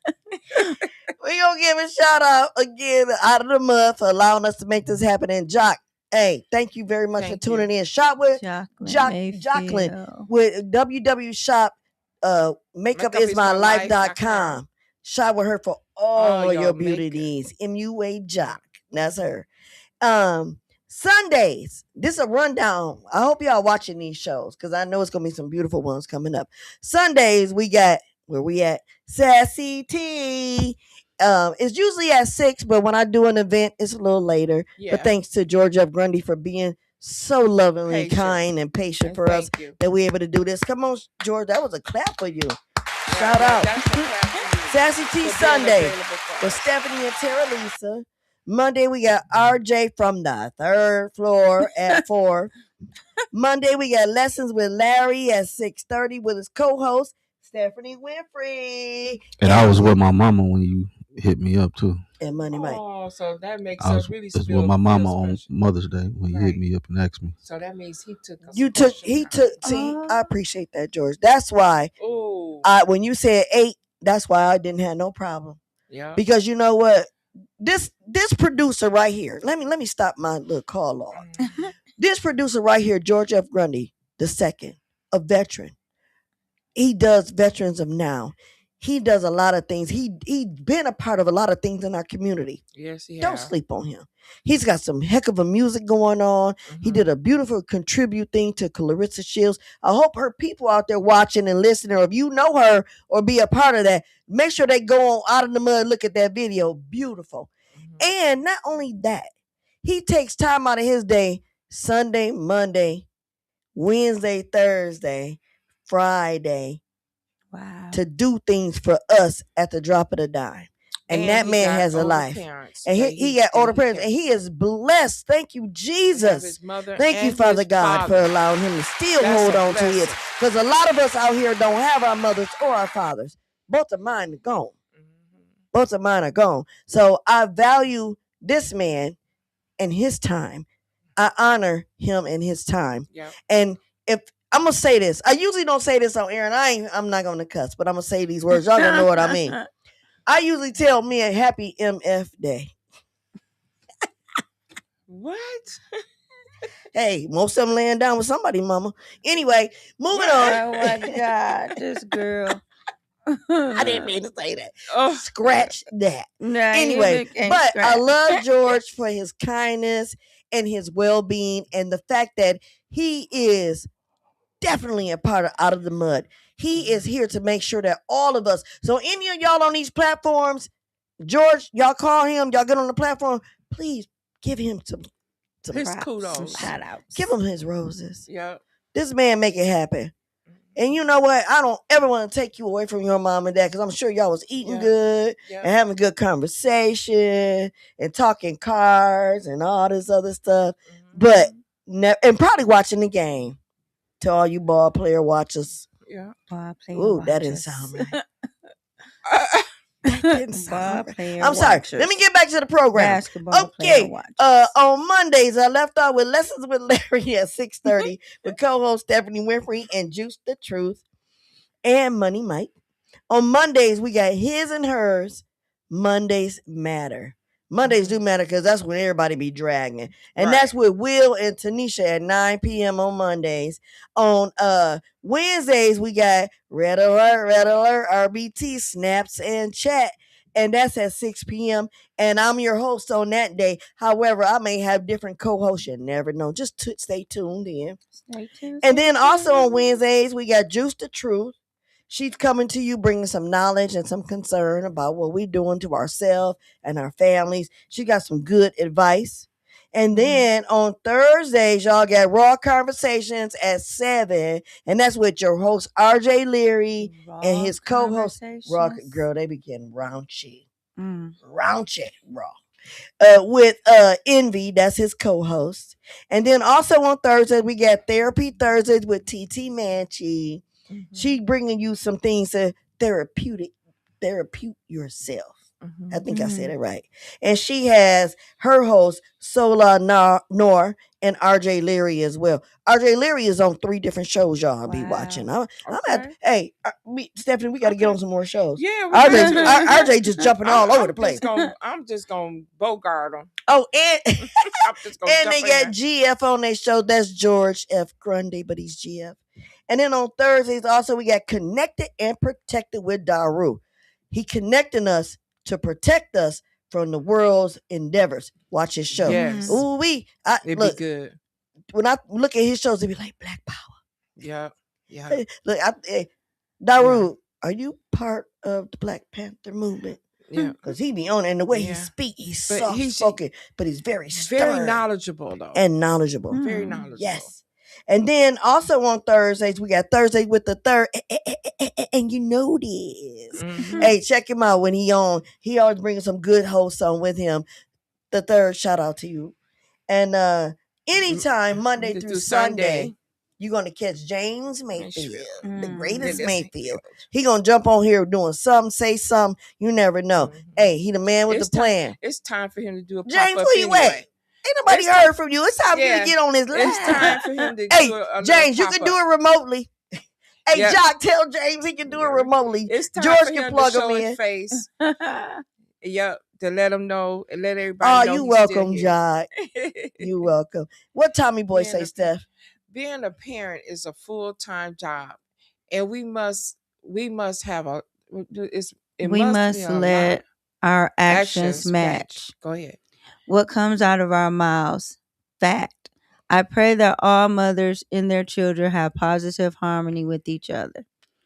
Speaker 1: We gonna give a shout out again out of the mud for allowing us to make this happen. And Jock, hey, thank you very much for tuning in. Shop with Jacqueline with WW Shop. MakeupIsMyLife.com. Shop with her for all your beauty needs. MUA Jock. That's her. Sundays, this is a rundown. I hope y'all watching these shows because I know it's gonna be some beautiful ones coming up. Sundays, we got where we at Sassy T. It's usually at 6, but when I do an event, it's a little later.
Speaker 3: Yeah.
Speaker 1: But thanks to George F. Grundy for being so lovingly
Speaker 3: Patient.
Speaker 1: kind and patient
Speaker 3: And
Speaker 1: for us
Speaker 3: thank you.
Speaker 1: that we're able to do this. Come on, George, that was a clap for you.
Speaker 3: Yeah,
Speaker 1: Shout out.
Speaker 3: that's a clap for you.
Speaker 1: Sassy T
Speaker 3: For being
Speaker 1: Sunday
Speaker 3: available for
Speaker 1: with
Speaker 3: us.
Speaker 1: Stephanie and Terralisa. Monday we got RJ from the 3rd floor at 4. Monday we got lessons with Larry at 6:30 with his co-host Stephanie Winfrey.
Speaker 5: And I was with my mama when you hit me up too.
Speaker 1: And Money Mike.
Speaker 3: Oh, so that makes
Speaker 5: I
Speaker 3: us
Speaker 5: was,
Speaker 3: really
Speaker 5: was
Speaker 3: feel
Speaker 5: with my mama on
Speaker 3: special.
Speaker 5: Mother's Day when you
Speaker 3: Right.
Speaker 5: hit me up and asked me.
Speaker 3: So that means he took us.
Speaker 1: You took he took see, I appreciate that, George. That's why
Speaker 3: Oh,
Speaker 1: when you said 8, that's why I didn't have no problem.
Speaker 3: yeah.
Speaker 1: Because you know what? This producer right here. Let me stop my little call log. This producer right here, George F. Grundy II, a veteran. He does Veterans of Now. He does a lot of things. He's been a part of a lot of things in our community.
Speaker 3: Yes, he
Speaker 1: Don't
Speaker 3: has.
Speaker 1: sleep on him. He's got some heck of a music going on. He did a beautiful contribute thing to Clarissa Shields. I hope her people out there watching and listening, or if you know her or be a part of that, make sure they go on Out of the Mud, look at that video. Beautiful. And not only that, he takes time out of his day, Sunday, Monday, Wednesday, Thursday, Friday,
Speaker 4: Wow.
Speaker 1: to do things for us at the drop of the dime. And that
Speaker 3: he
Speaker 1: man
Speaker 3: got
Speaker 1: has a
Speaker 3: older
Speaker 1: life.
Speaker 3: parents
Speaker 1: And
Speaker 3: that
Speaker 1: he got older
Speaker 3: that
Speaker 1: parents.
Speaker 3: can-
Speaker 1: And he is blessed. Thank you,
Speaker 3: he have
Speaker 1: Jesus.
Speaker 3: his mother
Speaker 1: Thank you,
Speaker 3: and
Speaker 1: Father
Speaker 3: his
Speaker 1: God, for
Speaker 3: father.
Speaker 1: allowing him to still
Speaker 3: That's
Speaker 1: hold
Speaker 3: a
Speaker 1: on to his.
Speaker 3: blessing.
Speaker 1: Because a lot of us out here don't have our mothers or our fathers. Both of mine are gone. Both of mine are gone. So I value this man and his time. I honor him and his time.
Speaker 3: Yep.
Speaker 1: And if I'm gonna say this, I usually don't say this on air, and I'm not gonna cuss, but I'm gonna say these words. Y'all gonna know what I mean. I usually tell me a happy MF day.
Speaker 3: What?
Speaker 1: Hey, most of them laying down with somebody, mama. Anyway, moving
Speaker 4: Oh
Speaker 1: on.
Speaker 4: my God, this girl.
Speaker 1: I didn't mean to say that.
Speaker 3: Oh,
Speaker 1: Scratch that.
Speaker 4: Nah,
Speaker 1: Anyway,
Speaker 4: you can't
Speaker 1: but I
Speaker 4: scratch.
Speaker 1: love George for his kindness and his well-being and the fact that he is definitely a part of Out of the Mud. He is here to make sure that all of us, so any of y'all on these platforms, George, y'all call him, y'all get on the platform, please give him some
Speaker 3: his
Speaker 1: props,
Speaker 3: kudos.
Speaker 1: some
Speaker 4: Shout outs.
Speaker 1: give him his roses.
Speaker 3: Yep.
Speaker 1: This man make it happen. And you know what? I don't ever want to take you away from your mom and dad because I'm sure y'all was eating good and having good conversation and talking cards and all this other stuff. But and probably watching the game. To all you ball player watchers.
Speaker 3: Yeah.
Speaker 4: Ball player
Speaker 1: Ooh, that didn't
Speaker 4: watchers.
Speaker 1: sound right. That didn't sound
Speaker 4: Ball
Speaker 1: right.
Speaker 4: player
Speaker 1: I'm sorry.
Speaker 4: watchers.
Speaker 1: Let me get back to the program.
Speaker 4: Basketball player
Speaker 1: Okay.
Speaker 4: watchers.
Speaker 1: On Mondays, I left off with Lessons with Larry at 6:30 with co-host Stephanie Winfrey and Juice the Truth and Money Mike. On Mondays, we got his and hers. Mondays matter. Mondays do matter because that's when everybody be dragging. And that's with Will and Tanisha at 9 p.m. on Mondays. On Wednesdays, we got Red Alert, RBT, Snaps, and Chat. And that's at 6 p.m. And I'm your host on that day. However, I may have different co-hosts. You never know. Just stay tuned in.
Speaker 4: Stay tuned.
Speaker 1: And then also on Wednesdays, we got Juice the Truth. She's coming to you bringing some knowledge and some concern about what we're doing to ourselves and our families. She got some good advice. And then on Thursdays, y'all got Raw Conversations at 7. And that's with your host, RJ Leary, and his co-host, Raw. Girl, they be getting raunchy. Raunchy, Raw. With Envy, that's his co-host. And then also on Thursdays, we got Therapy Thursdays with TT Manchi. She bringing you some things to therapute yourself. I think I said it right. And she has her host, Sola Nor and RJ Leary as well. RJ Leary is on 3 different shows y'all be watching. Stephanie, we got to get on some more shows.
Speaker 3: Yeah,
Speaker 1: RJ just jumping all over the place.
Speaker 3: I'm just going to bogart them.
Speaker 1: Oh, and
Speaker 3: I'm just gonna
Speaker 1: and
Speaker 3: jump
Speaker 1: they
Speaker 3: in
Speaker 1: got
Speaker 3: there.
Speaker 1: GF on their show. That's George F. Grundy, but he's GF. And then on Thursdays, also, we got Connected and Protected with Daru. He connecting us to protect us from the world's endeavors. Watch his show.
Speaker 3: Yes.
Speaker 1: Ooh
Speaker 3: It'd
Speaker 1: look,
Speaker 3: be good.
Speaker 1: when I look at his shows, it be like Black Power.
Speaker 3: Yeah. Yeah.
Speaker 1: Look, Daru, are you part of the Black Panther movement?
Speaker 3: Yeah.
Speaker 1: Because he be on it, and the way he speak, he's soft spoken, but he's very stern.
Speaker 3: Very knowledgeable, though.
Speaker 1: And knowledgeable.
Speaker 3: Very knowledgeable.
Speaker 1: Yes. And then also on Thursdays, we got Thursday with the Third. And you know this.
Speaker 3: Mm-hmm.
Speaker 1: Hey, check him out when he on. He always brings some good hosts on with him. The Third, shout out to you. And anytime, Monday through Sunday, you're going to catch James Mayfield, the greatest Mayfield. He going to jump on here doing something, say something. You never know. Hey, he the man with the plan.
Speaker 3: It's time for him to do a
Speaker 1: James,
Speaker 3: pop-up
Speaker 1: where you at? Ain't nobody heard from you. It's time for you to get on his lap.
Speaker 3: It's time for him to
Speaker 1: hey,
Speaker 3: do a
Speaker 1: James, you can do it remotely. Hey, Jock, tell James he can do it remotely.
Speaker 3: It's time
Speaker 1: George
Speaker 3: for
Speaker 1: can
Speaker 3: him
Speaker 1: plug
Speaker 3: to show
Speaker 1: him
Speaker 3: his
Speaker 1: in.
Speaker 3: face. Yep, to let him know and let everybody know.
Speaker 1: Oh, you welcome, Jock. You welcome. What Tommy Boy say, Steph?
Speaker 3: Being a parent is a full-time job, and we must have a.
Speaker 4: We must let our actions match.
Speaker 3: Go ahead.
Speaker 4: What comes out of our mouths? Fact. I pray that all mothers and their children have positive harmony with each other.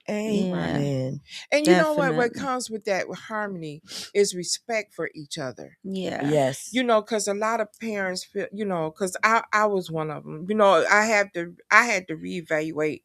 Speaker 1: Amen.
Speaker 3: And you know what comes with that with harmony is respect for each other.
Speaker 4: Yeah.
Speaker 1: Yes.
Speaker 3: You know, because a lot of parents feel, you know, because I was one of them. You know, I had to reevaluate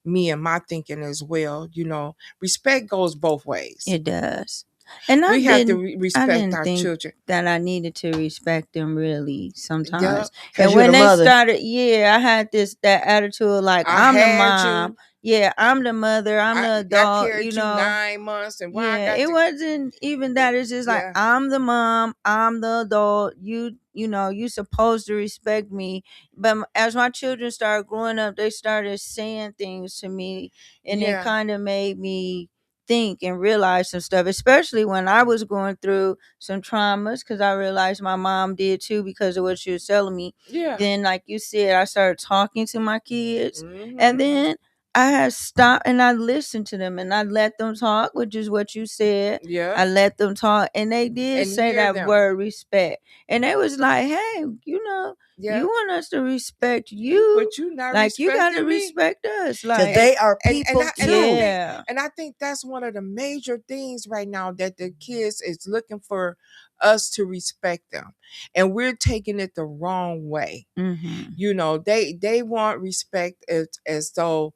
Speaker 3: me and my thinking as well. You know, respect goes both ways.
Speaker 4: It does. And
Speaker 3: we have to respect our children.
Speaker 4: That I needed to respect them really sometimes.
Speaker 1: Yeah,
Speaker 4: and when they started, I had that attitude like I'm the mom. Yeah, I'm the mother. I'm the adult.
Speaker 3: You know, 9 months and
Speaker 4: it wasn't even that. It's just like I'm the mom. I'm the adult. You know, you supposed to respect me. But as my children started growing up, they started saying things to me, and it kind of made me think and realize some stuff, especially when I was going through some traumas, because I realized my mom did too because of what she was telling me. Then, like you said, I started talking to my kids, and then I had stopped and I listened to them and I let them talk, which is what you said. I let them talk, and they did say that word respect, and they was like, hey, you know, you want us to respect you,
Speaker 3: but you not
Speaker 4: like you gotta
Speaker 3: me.
Speaker 4: Respect us, like
Speaker 1: they are people too.
Speaker 3: And I think that's one of the major things right now, that the kids is looking for us to respect them, and we're taking it the wrong way. You know, they want respect as though,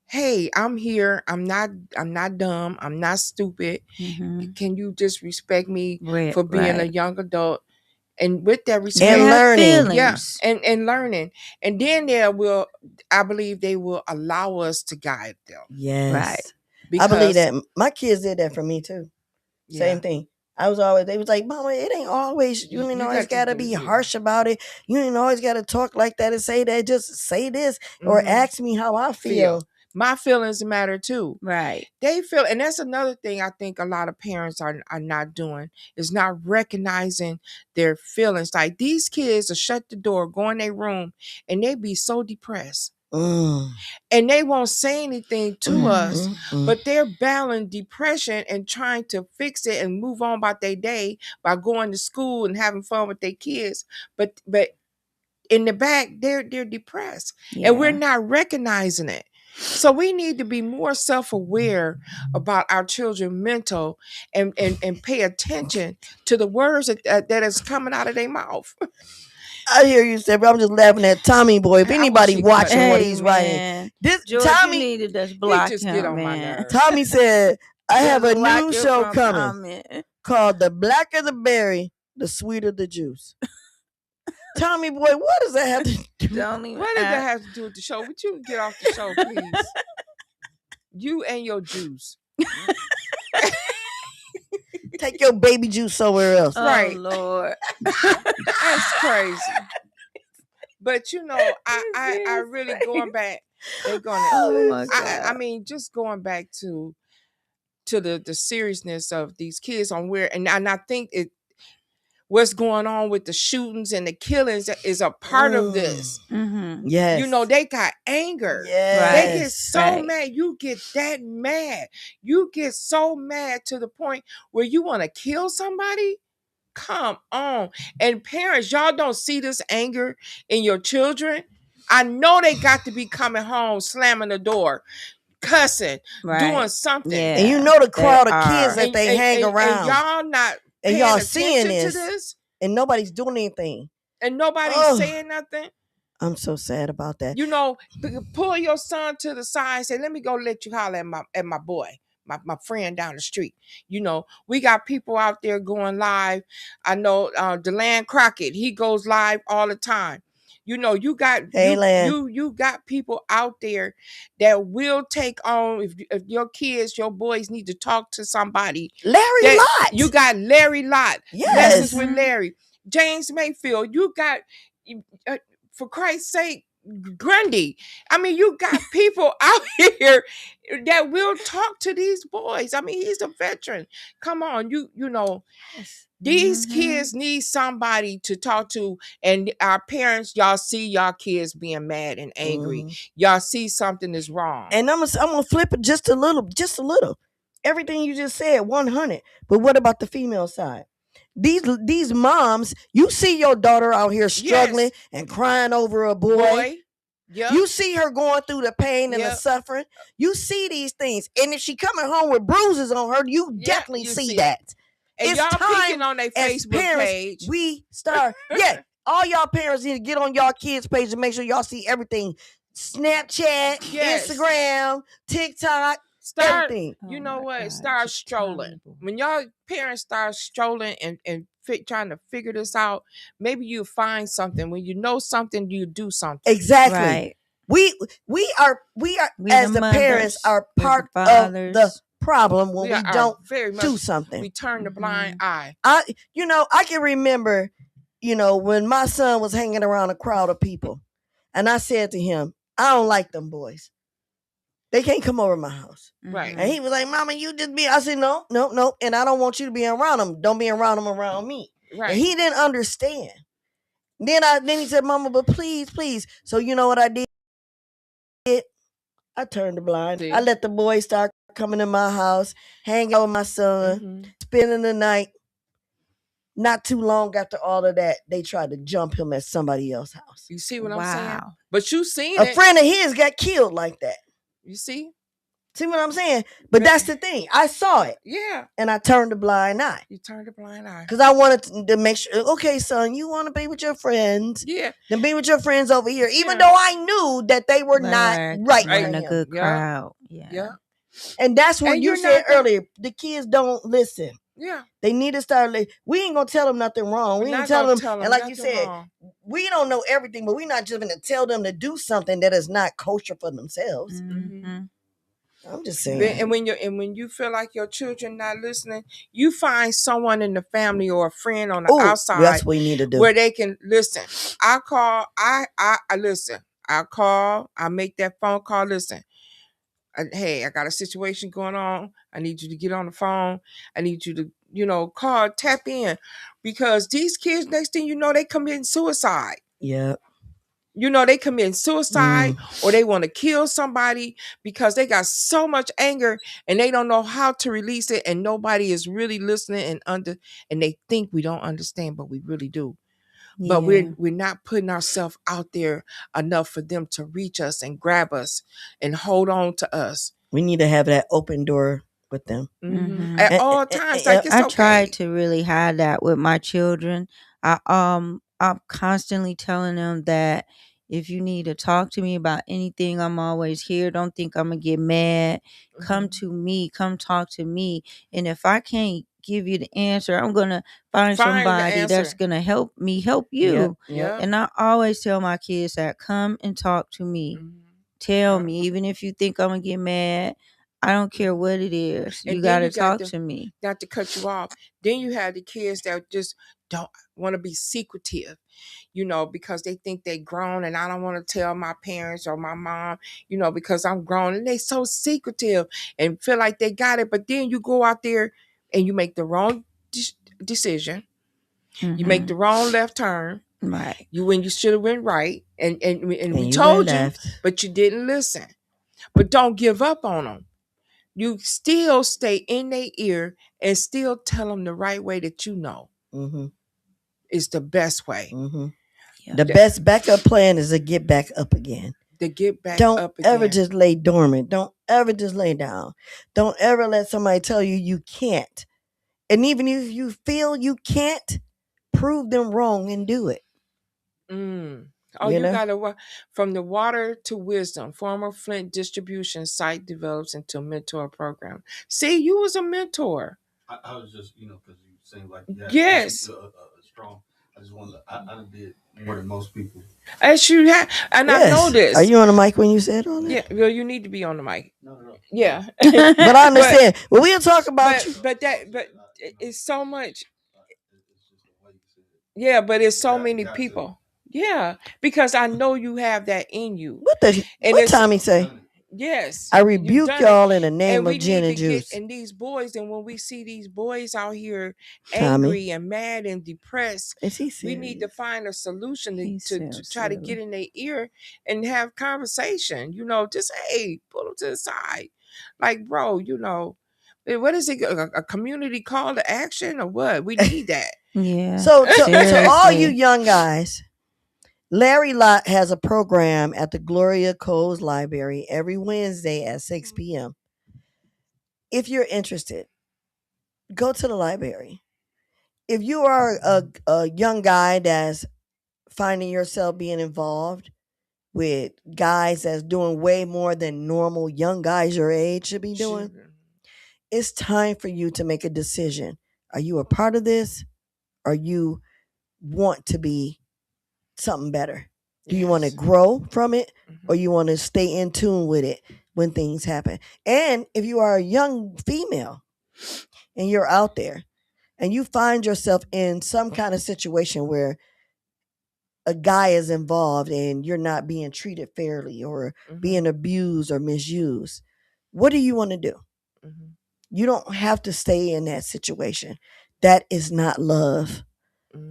Speaker 3: hey, I'm here. I'm not dumb. I'm not stupid. Can you just respect me for being a young adult? And with that respect
Speaker 1: and learning,
Speaker 3: and learning, and then I believe they will allow us to guide them.
Speaker 1: Yes, right. Because I believe that my kids did that for me too. Same thing. They was like, Mama, it ain't always, you ain't always gotta be harsh about it. You ain't always gotta talk like that and say that. Just say this or ask me how I feel.
Speaker 3: My feelings matter too.
Speaker 4: Right.
Speaker 3: They feel, and that's another thing I think a lot of parents are not doing, is not recognizing their feelings. Like, these kids will shut the door, go in their room, and they be so depressed. And they won't say anything to us, but they're battling depression and trying to fix it and move on about their day by going to school and having fun with their kids. But in the back, they're depressed, and we're not recognizing it. So we need to be more self-aware about our children's mental and pay attention to the words that is coming out of their mouth.
Speaker 1: I hear you, Steph. I'm just laughing at Tommy Boy. If anybody watching what he's writing, this
Speaker 4: George,
Speaker 1: Tommy
Speaker 4: needed to block
Speaker 3: just
Speaker 4: him,
Speaker 3: get on
Speaker 4: man.
Speaker 3: my nerves.
Speaker 1: Tommy said, I have a new show coming called The Blacker the Berry, the Sweeter the Juice. Tommy Boy, what does that have to do?
Speaker 3: What does that have to do with the show? Would you get off the show, please? You and your juice.
Speaker 1: Take your baby juice somewhere else.
Speaker 3: Right.
Speaker 4: Lord.
Speaker 3: That's crazy. But you know, I really going back. They're gonna.
Speaker 4: Oh my God.
Speaker 3: I mean, just going back to the seriousness of these kids on where, and I think what's going on with the shootings and the killings is a part of this.
Speaker 1: Yes.
Speaker 3: You know, they got anger.
Speaker 1: Yes.
Speaker 3: They get so mad. You get that mad. You get so mad to the point where you want to kill somebody. Come on. And parents, y'all don't see this anger in your children. I know they got to be coming home, slamming the door, cussing, doing something.
Speaker 4: Yeah,
Speaker 1: and you know the crowd of kids that they hang around.
Speaker 3: And y'all not
Speaker 1: and
Speaker 3: paying
Speaker 1: y'all
Speaker 3: attention
Speaker 1: seeing
Speaker 3: to this.
Speaker 1: And nobody's doing anything.
Speaker 3: And nobody's saying nothing.
Speaker 1: I'm so sad about that.
Speaker 3: You know, pull your son to the side and say, let me go let you holler at my boy. My friend down the street. You know, we got people out there going live. I know DeLand Crockett, he goes live all the time. You know, you got you got people out there that will take on if your kids, your boys need to talk to somebody.
Speaker 1: Larry Lott.
Speaker 3: You got Larry Lott.
Speaker 1: Yes.
Speaker 3: Lessons with Larry. James Mayfield. You got, for Christ's sake, Grundy. I mean, you got people out here that will talk to these boys. I mean, he's a veteran. Come on, you know, these kids need somebody to talk to. And our parents, y'all see y'all kids being mad and angry. Y'all see something is wrong.
Speaker 1: And I'm gonna flip it just a little. Everything you just said, 100. But what about the female side? These moms, you see your daughter out here struggling and crying over a boy. Yep. You see her going through the pain and the suffering. You see these things. And if she coming home with bruises on her, you definitely see that.
Speaker 3: And
Speaker 1: it's
Speaker 3: y'all
Speaker 1: time
Speaker 3: peeking on their Facebook
Speaker 1: parents,
Speaker 3: page.
Speaker 1: We start, all y'all parents need to get on y'all kids' page and make sure y'all see everything. Snapchat, Instagram, TikTok. Everything.
Speaker 3: You know what? Start strolling. When y'all parents start strolling and trying to figure this out, maybe you find something. When you know something, you do something.
Speaker 1: Exactly. Right. We are as the parents are part of the problem when we don't do something.
Speaker 3: We turn the blind eye.
Speaker 1: I can remember, when my son was hanging around a crowd of people, and I said to him, I don't like them boys. They can't come over my house.
Speaker 3: Right.
Speaker 1: And he was like, Mama, you just be. I said, no. And I don't want you to be around them. Don't be around them around me.
Speaker 3: Right.
Speaker 1: And he didn't understand. Then he said, Mama, but please. So you know what I did? I turned the blind. See? I let the boys start coming to my house, hanging out with my son, spending the night. Not too long after all of that, they tried to jump him at somebody else's house.
Speaker 3: You see what I'm saying? But you seen
Speaker 1: a friend of his got killed like that.
Speaker 3: You see
Speaker 1: what I'm saying? But that's the thing. I saw it.
Speaker 3: Yeah.
Speaker 1: And I turned a blind eye.
Speaker 3: You turned a blind eye.
Speaker 1: Because I wanted to make sure, okay, son, you want to be with your friends.
Speaker 3: Yeah.
Speaker 1: Then be with your friends over here. Even though I knew that they were not right for him.
Speaker 4: A good crowd. Yeah.
Speaker 1: And that's what you said earlier. The kids don't listen.
Speaker 3: Yeah.
Speaker 1: They need to start. We ain't going to tell them nothing wrong. We ain't tell them. And like you said, we don't know everything, but we're not just going to tell them to do something that is not kosher for themselves.
Speaker 3: Mm-hmm.
Speaker 1: I'm just saying.
Speaker 3: And when you feel like your children not listening, you find someone in the family or a friend on the outside.
Speaker 1: That's what you need to do.
Speaker 3: Where they can listen. I call. I listen. I call. I make that phone call. Listen. Hey, I got a situation going on. I need you to get on the phone. I need you to, call, tap in, because these kids, next thing you know, they committing suicide.
Speaker 1: Yeah.
Speaker 3: They committing suicide or they want to kill somebody because they got so much anger and they don't know how to release it, and nobody is really listening and they think we don't understand, but we really do. Yeah. But we're not putting ourselves out there enough for them to reach us and grab us and hold on to us.
Speaker 1: We need to have that open door with them
Speaker 3: at all times.
Speaker 4: I try to really have that with my children. I'm constantly telling them that if you need to talk to me about anything, I'm always here. Don't think I'm gonna get mad. Come to me. Come talk to me. And if I can't give you the answer, I'm gonna find somebody that's gonna help me help you.
Speaker 3: Yeah.
Speaker 4: And I always tell my kids that come and talk to me. Tell me, even if you think I'm gonna get mad, I don't care what it is. You gotta talk to me.
Speaker 3: Not to cut you off. Then you have the kids that just don't want to be secretive, because they think they grown and I don't want to tell my parents or my mom, because I'm grown, and they so secretive and feel like they got it. But then you go out there and you make the wrong decision. You make the wrong left turn.
Speaker 4: Right.
Speaker 3: When you should have went right. And we told you, but you didn't listen. But don't give up on them. You still stay in their ear and still tell them the right way that you know. is the best way.
Speaker 1: Yeah. The best backup plan is to get back up again.
Speaker 3: To get back
Speaker 1: Don't
Speaker 3: up again.
Speaker 1: Ever just lay dormant. Don't ever just lay down. Don't ever let somebody tell you you can't. And even if you feel you can't, prove them wrong and do it.
Speaker 3: Oh, you gotta, from the water to wisdom, former Flint distribution site develops into a mentor program. See, you was a mentor.
Speaker 5: I was just, because you seem like you had
Speaker 3: yes,
Speaker 5: a strong. I just wanted. I did more than most people.
Speaker 3: As you have, and yes. I know this.
Speaker 1: Are you on the mic when you said all that?
Speaker 3: Yeah, well, you need to be on the mic.
Speaker 5: No.
Speaker 3: Yeah,
Speaker 1: but I understand. Well, we'll talk about you.
Speaker 3: But it's so much. Yeah, but it's so many people. Yeah, because I know you have that in you.
Speaker 1: What Tommy say?
Speaker 3: Yes.
Speaker 1: I rebuke y'all in the name of gin and juice.
Speaker 3: And these boys, and when we see these boys out here angry and mad and depressed, we need to find a solution to try to get in their ear and have conversation. Just, hey, pull them to the side. Like, bro, what is it? A community call to action or what? We need that.
Speaker 4: Yeah.
Speaker 1: So to all you young guys, Larry Lott has a program at the Gloria Coles Library every Wednesday at 6 p.m. If you're interested, go to the library. If you are a young guy that's finding yourself being involved with guys that's doing way more than normal young guys your age should be doing, it's time for you to make a decision. Are you a part of this? Or you want to be something better? Do you want to grow from it, or you want to stay in tune with it when things happen? And if you are a young female and you're out there and you find yourself in some kind of situation where a guy is involved and you're not being treated fairly or being abused or misused, what do you want to do? You don't have to stay in that situation. That is not love.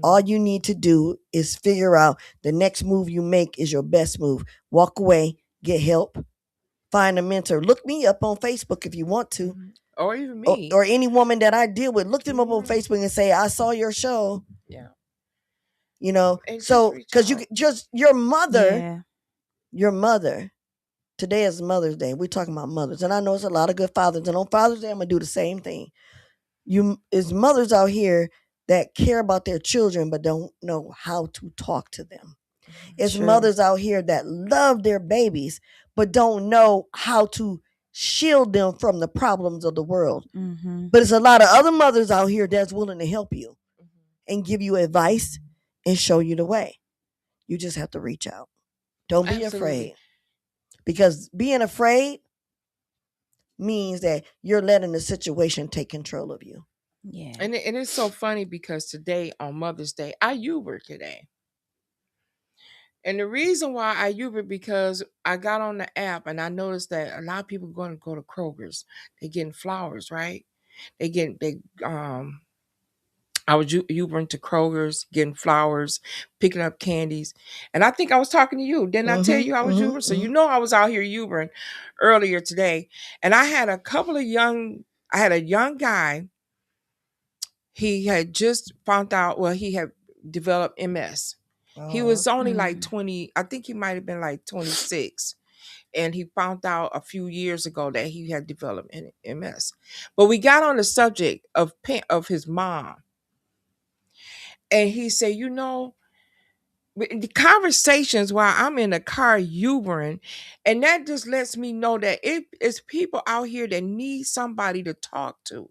Speaker 1: All you need to do is figure out the next move you make is your best move. Walk away, get help, find a mentor. Look me up on Facebook if you want to.
Speaker 3: Or even me.
Speaker 1: Or any woman that I deal with. Look them up on Facebook and say, I saw your show.
Speaker 3: Yeah.
Speaker 1: So because your mother, today is Mother's Day. We're talking about mothers. And I know it's a lot of good fathers. And on Father's Day, I'm going to do the same thing. Is mothers out here that care about their children but don't know how to talk to them. It's mothers out here that love their babies but don't know how to shield them from the problems of the world. But it's a lot of other mothers out here that's willing to help you and give you advice and show you the way. You just have to reach out. Don't be afraid. Because being afraid means that you're letting the situation take control of you.
Speaker 4: Yeah.
Speaker 3: And it's so funny because today on Mother's Day, I Uber today. And the reason why I Uber because I got on the app and I noticed that a lot of people are going to go to Kroger's. They're getting flowers, right? I was Ubering to Kroger's, getting flowers, picking up candies. And I think I was talking to you. Didn't I tell you I was Ubering? So I was out here Ubering earlier today. And I had a young guy. He had just found out, he had developed MS. He was only like 20, I think he might have been like 26. And he found out a few years ago that he had developed MS. But we got on the subject of his mom. And he said, the conversations while I'm in the car Ubering, and that just lets me know that it's people out here that need somebody to talk to.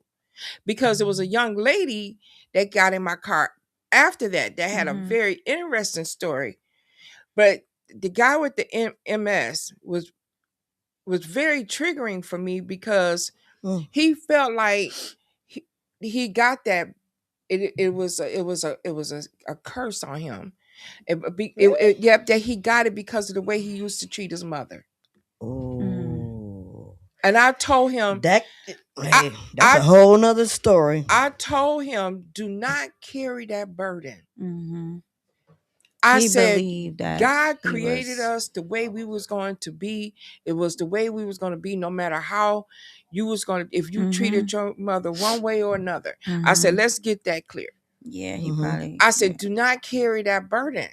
Speaker 3: Because there was a young lady that got in my car after that had a very interesting story. But the guy with the MS was very triggering for me because he felt like he got that it was a curse on him. That he got it because of the way he used to treat his mother. And I told him
Speaker 1: that's a whole nother story.
Speaker 3: I told him, do not carry that burden. I said, God created us the way we was going to be. It was the way we was going to be, no matter how you was going to, if you treated your mother one way or another. I said, let's get that clear.
Speaker 4: Yeah, he probably.
Speaker 3: I said, do not carry that burden.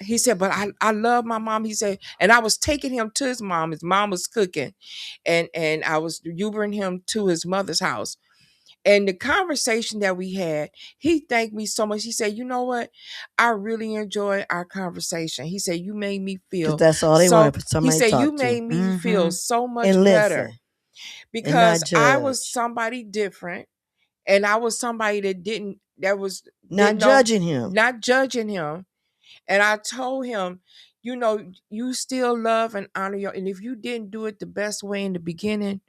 Speaker 3: He said, but I love my mom. He said, and I was taking him to his mom. His mom was cooking, and I was Ubering him to his mother's house. And the conversation that we had, he thanked me so much. He said, you know what? I really enjoyed our conversation. He said, you made me feel.
Speaker 1: That's all they wanted for somebody
Speaker 3: He said,
Speaker 1: to talk
Speaker 3: you
Speaker 1: to.
Speaker 3: made me feel so much
Speaker 1: And
Speaker 3: better.
Speaker 1: listen.
Speaker 3: Because I was somebody different. And I was somebody that was
Speaker 1: not judging him.
Speaker 3: Not judging him. And I told him, you know, you still love and honor and if you didn't do it the best way in the beginning,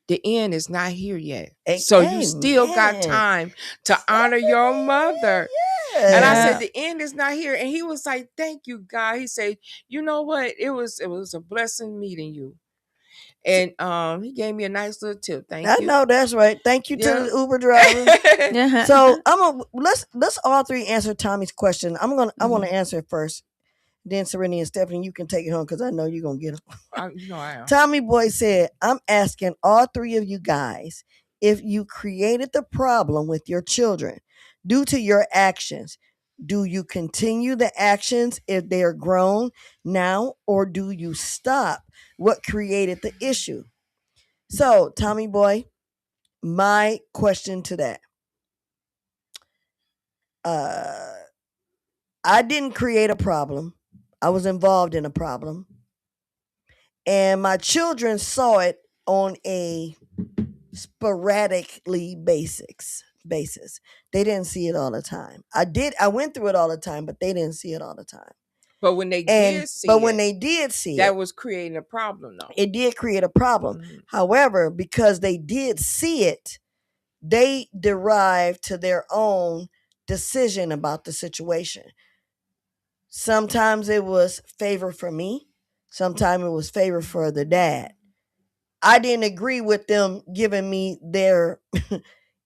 Speaker 3: the end is not here yet. So you still got time to honor your mother. Yeah. And I said, the end is not here. And he was like, thank you, God. He said, you know what? It was a blessing meeting you. And he gave me a nice little tip. Thank you.
Speaker 1: I know that's right. Thank you to the Uber driver. So let's all three answer Tommy's question. I want to answer it first. Then Serenity and Stephanie, you can take it home because I know you're gonna get them.
Speaker 3: You know I am.
Speaker 1: Tommy Boy said, I'm asking all three of you guys if you created the problem with your children due to your actions. Do you continue the actions if they are grown now, or do you stop what created the issue? So, Tommy Boy, my question to that. I didn't create a problem. I was involved in a problem. And my children saw it on a sporadically basis. They didn't see it all the time. I went through it all the time, but they didn't see it all the time.
Speaker 3: But when they did see it,
Speaker 1: when they did see
Speaker 3: that was creating a problem, though.
Speaker 1: It did create a problem. However, because they did see it, they derived to their own decision about the situation. Sometimes it was favor for me. Sometimes it was favor for the dad. I didn't agree with them giving me their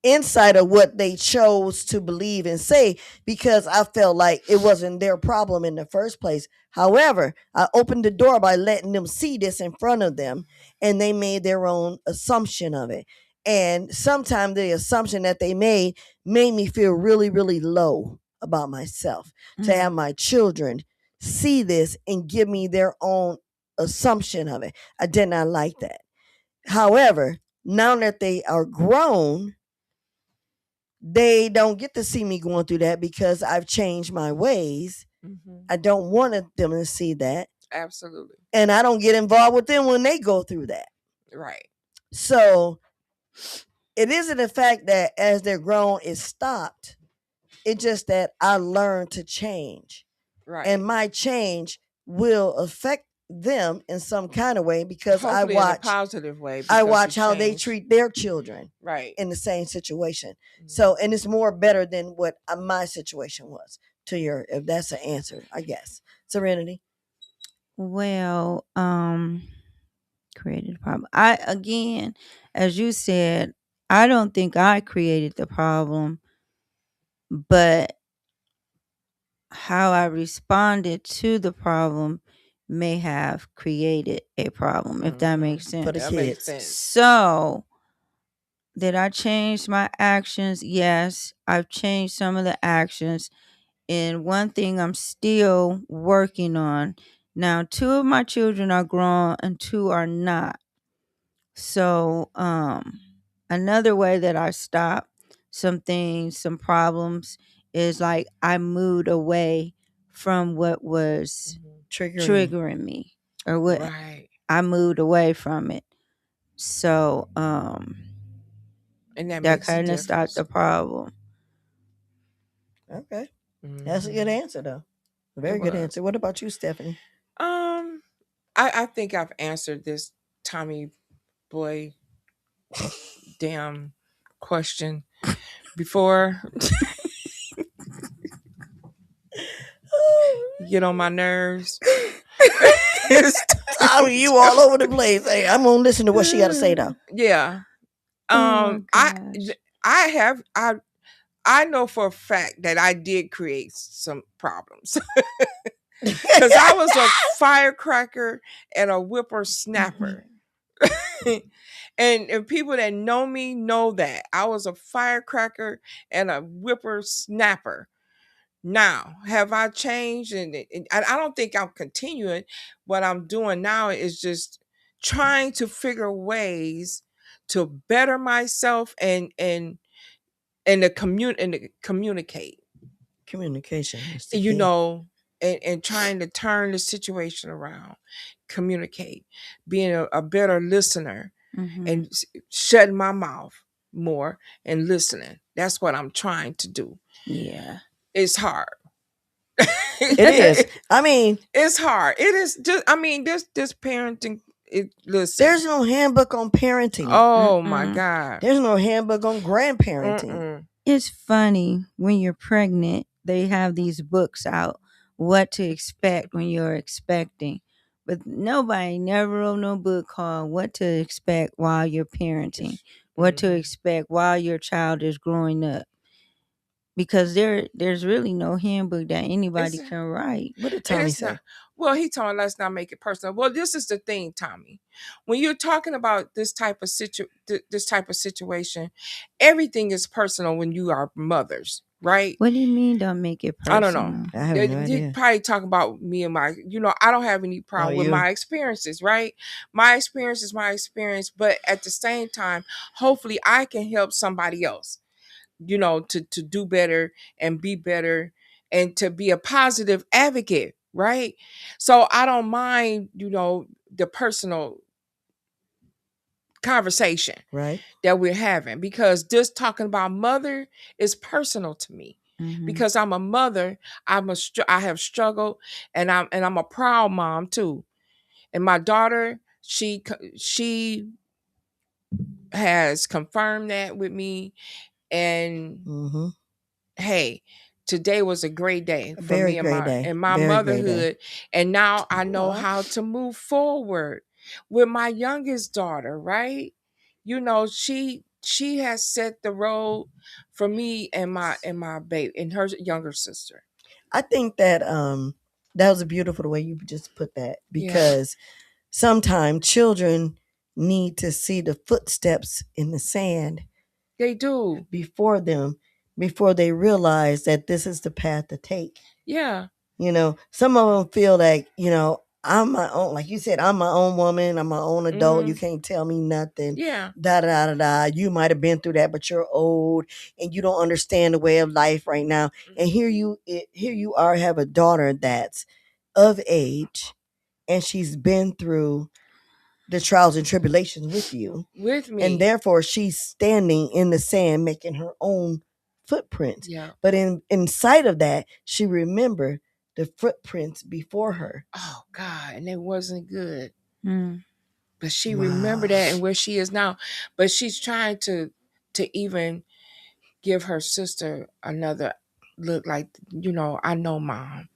Speaker 1: insight of what they chose to believe and say because I felt like it wasn't their problem in the first place. However, I opened the door by letting them see this in front of them, and they made their own assumption of it. And sometimes the assumption that they made me feel really, really low about myself. To have my children see this and give me their own assumption of it. I did not like that. However, now that they are grown, they don't get to see me going through that because I've changed my ways. I don't want them to see that.
Speaker 3: Absolutely.
Speaker 1: And I don't get involved with them when they go through that.
Speaker 3: Right.
Speaker 1: So it isn't the fact that as they're grown, it stopped. It's just that I learned to change. Right. And my change will affect them in some kind of way because
Speaker 3: hopefully I watch in a positive way.
Speaker 1: I watch how they treat their children in the same situation. So, and it's more better than what my situation was to your, if that's an answer, I guess. Serenity.
Speaker 4: Well, created a problem. Again, as you said, I don't think I created the problem, but how I responded to the problem may have created a problem, if that makes sense.
Speaker 1: For the kids.
Speaker 4: So, did I change my actions? Yes, I've changed some of the actions. And one thing I'm still working on. Now, 2 of my children are grown and 2 are not. So, another way that I stopped some things, some problems is like I moved away from what was triggering me or what I moved away from it. So,
Speaker 3: and
Speaker 4: that kind of stopped the problem.
Speaker 1: Okay. That's a good answer though. A very good answer. What about you, Stephanie?
Speaker 3: I think I've answered this Tommy Boy damn question before. Get on my nerves.
Speaker 1: Tommy, you all over the place. Hey, I'm gonna listen to what she got to say though.
Speaker 3: Yeah. I know for a fact that I did create some problems. Because I was a firecracker and a whippersnapper. And people that know me know that I was a firecracker and a whippersnapper. Now, have I changed? And I don't think I'm continuing. What I'm doing now is just trying to figure ways to better myself and to communicate.
Speaker 1: Communication is the
Speaker 3: You
Speaker 1: key.
Speaker 3: know, and trying to turn the situation around, communicate, being a better listener, and shutting my mouth more and listening. That's what I'm trying to do.
Speaker 4: Yeah.
Speaker 3: It's hard.
Speaker 1: It is. I mean,
Speaker 3: it's hard. It is just. I mean, this parenting. Listen.
Speaker 1: There's no handbook on parenting.
Speaker 3: Oh my God.
Speaker 1: There's no handbook on grandparenting.
Speaker 4: It's funny when you're pregnant. They have these books out, what to expect when you're expecting. But nobody never wrote no book called What to Expect While You're Parenting, what to expect while your child is growing up. Because there's really no handbook that anybody can write.
Speaker 1: What did Tommy say?
Speaker 3: Well, he told me, let's not make it personal. Well, this is the thing, Tommy. When you're talking about this type of situation, everything is personal when you are mothers, right?
Speaker 4: What do you mean don't make it personal?
Speaker 3: I don't know.
Speaker 1: I have no idea.
Speaker 3: You probably talk about me and my, I don't have any problem with my experiences, right? My experience is my experience, but at the same time, hopefully I can help somebody else, to do better and be better and to be a positive advocate, right? So I don't mind, the personal conversation
Speaker 1: right
Speaker 3: that we're having, because just talking about mother is personal to me. Because I'm a mother, I have struggled, and I'm a proud mom too. And my daughter, she has confirmed that with me. And hey, today was a great day for me and my motherhood. And now I know how to move forward with my youngest daughter, right? She has set the road for me and my baby and her younger sister.
Speaker 1: I think that that was beautiful the way you just put that, because sometimes children need to see the footsteps in the sand.
Speaker 3: They do.
Speaker 1: Before they realize that this is the path to take.
Speaker 3: Yeah.
Speaker 1: Some of them feel like, I'm my own, like you said, I'm my own woman, I'm my own adult. You can't tell me nothing.
Speaker 3: Yeah.
Speaker 1: Da da da da. You might have been through that, but you're old and you don't understand the way of life right now. And here you are, have a daughter that's of age, and she's been through the trials and tribulations with
Speaker 3: me,
Speaker 1: and therefore she's standing in the sand making her own footprints.
Speaker 3: Yeah.
Speaker 1: But in sight of that, she remembered the footprints before her.
Speaker 3: Oh God, and it wasn't good. But she remembered that and where she is now. But she's trying to even give her sister another look, like, I know mom.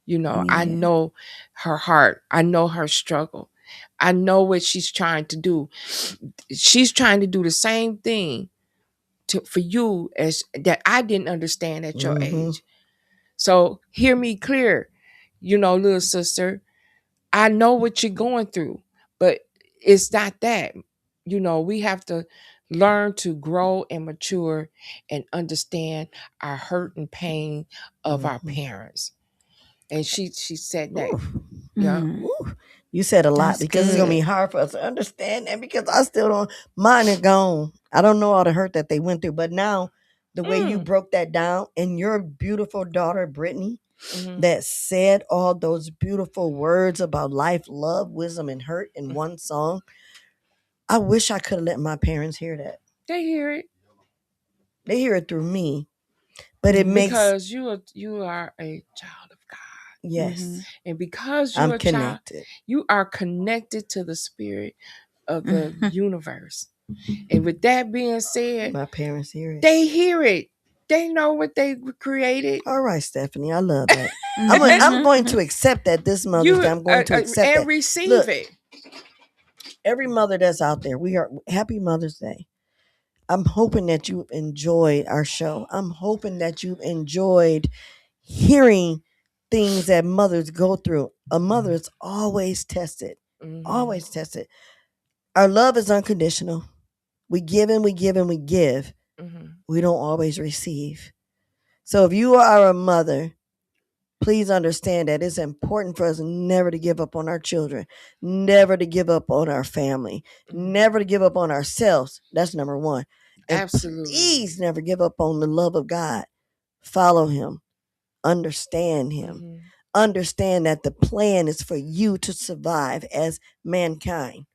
Speaker 3: I know her heart. I know her struggle. I know what she's trying to do. She's trying to do the same thing for you as that I didn't understand at your age. So hear me clear, little sister. I know what you're going through, but it's not that. We have to learn to grow and mature and understand our hurt and pain of our parents. And she said that.
Speaker 1: Ooh.
Speaker 3: Yeah.
Speaker 1: Ooh. You said a lot. That's because good. It's going to be hard for us to understand that, because I still don't. Mine are gone. I don't know all the hurt that they went through. But now, the way you broke that down, and your beautiful daughter, Brittany, that said all those beautiful words about life, love, wisdom, and hurt in one song, I wish I could have let my parents hear that.
Speaker 3: They hear it.
Speaker 1: They hear it through me. But it makes,
Speaker 3: because you are a child of God.
Speaker 1: Yes.
Speaker 3: And because you're a child, you are connected to the spirit of the universe. And with that being said,
Speaker 1: my parents hear it.
Speaker 3: They hear it. They know what they created.
Speaker 1: All right, Stephanie, I love that. I'm going to accept that this Mother's Day. I'm going to accept
Speaker 3: and
Speaker 1: that.
Speaker 3: Receive it.
Speaker 1: Every mother that's out there, we are happy Mother's Day. I'm hoping that you've enjoyed our show. I'm hoping that you've enjoyed hearing things that mothers go through. A mother is always tested. Always tested. Our love is unconditional. We give and we give and we give.
Speaker 3: Mm-hmm.
Speaker 1: We don't always receive. So if you are a mother, please understand that it's important for us never to give up on our children, never to give up on our family, never to give up on ourselves. That's number one. And
Speaker 3: Absolutely.
Speaker 1: please never give up on the love of God. Follow him. Understand him.
Speaker 3: Mm-hmm.
Speaker 1: Understand that the plan is for you to survive as mankind.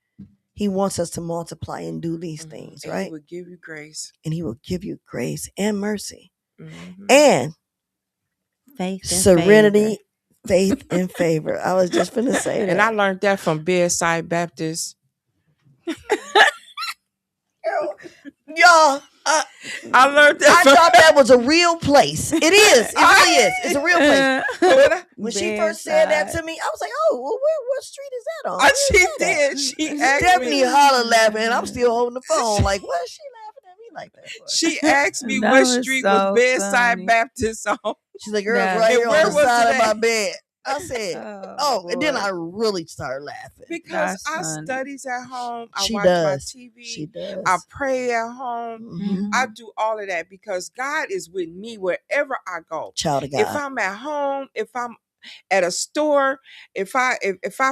Speaker 1: He wants us to multiply and do these things,
Speaker 3: and
Speaker 1: right?
Speaker 3: He will give you grace.
Speaker 1: And he will give you grace and mercy.
Speaker 3: Mm-hmm.
Speaker 1: And
Speaker 4: faith and
Speaker 1: serenity,
Speaker 4: favor.
Speaker 1: faith, and favor. I was just going to say that.
Speaker 3: And I learned that from Bedside Baptist.
Speaker 1: Y'all,
Speaker 3: I learned that.
Speaker 1: I thought that was a real place. It is. It really is. It's a real place. When she first said that to me, I was like, "Oh, well, what street is that on?"
Speaker 3: She did. She asked
Speaker 1: Stephanie
Speaker 3: me.
Speaker 1: hollered laughing, and I'm still holding the phone. Like, what is she laughing at me like that for?
Speaker 3: She asked me
Speaker 4: That
Speaker 3: what
Speaker 4: was
Speaker 3: street
Speaker 4: so
Speaker 3: was Bedside
Speaker 4: funny.
Speaker 3: Baptist on.
Speaker 1: She's like, "Girl,
Speaker 4: Yeah.
Speaker 1: right here
Speaker 3: And
Speaker 1: on
Speaker 3: where
Speaker 1: the
Speaker 3: was
Speaker 1: side
Speaker 3: it
Speaker 1: of my
Speaker 3: at?
Speaker 1: bed." I said, "Oh," and then
Speaker 4: Lord.
Speaker 1: I really started laughing.
Speaker 3: Because
Speaker 4: That's
Speaker 3: I
Speaker 4: funny.
Speaker 3: studies at home. I
Speaker 1: She
Speaker 3: watch
Speaker 1: does.
Speaker 3: my TV.
Speaker 1: She does.
Speaker 3: I pray at home.
Speaker 1: Mhm.
Speaker 3: I do all of that because God is with me wherever I go.
Speaker 1: Child of God.
Speaker 3: If I'm at home, if I'm at a store, if I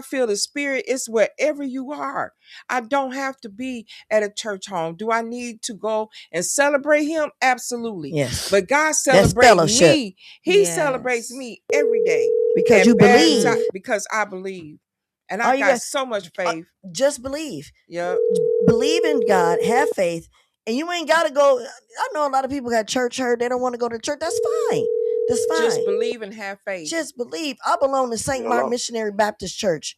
Speaker 3: feel the spirit, it's wherever you are. I don't have to be at a church home. Do I need to go and celebrate him? Absolutely.
Speaker 1: Yes.
Speaker 3: But God celebrates
Speaker 1: fellowship.
Speaker 3: me. He
Speaker 4: Yes.
Speaker 3: celebrates me every day.
Speaker 1: Because
Speaker 3: And
Speaker 1: you believe.
Speaker 3: because I believe. And
Speaker 1: All
Speaker 3: I
Speaker 1: you
Speaker 3: got
Speaker 1: got-
Speaker 3: so much faith.
Speaker 1: Just believe.
Speaker 3: Yep.
Speaker 1: Believe in God. Have faith. And you ain't got to go. I know a lot of people got church hurt. They don't want to go to church. That's fine. That's fine.
Speaker 3: Just believe and have faith.
Speaker 1: Just believe. I belong to St. Mark Missionary Baptist Church.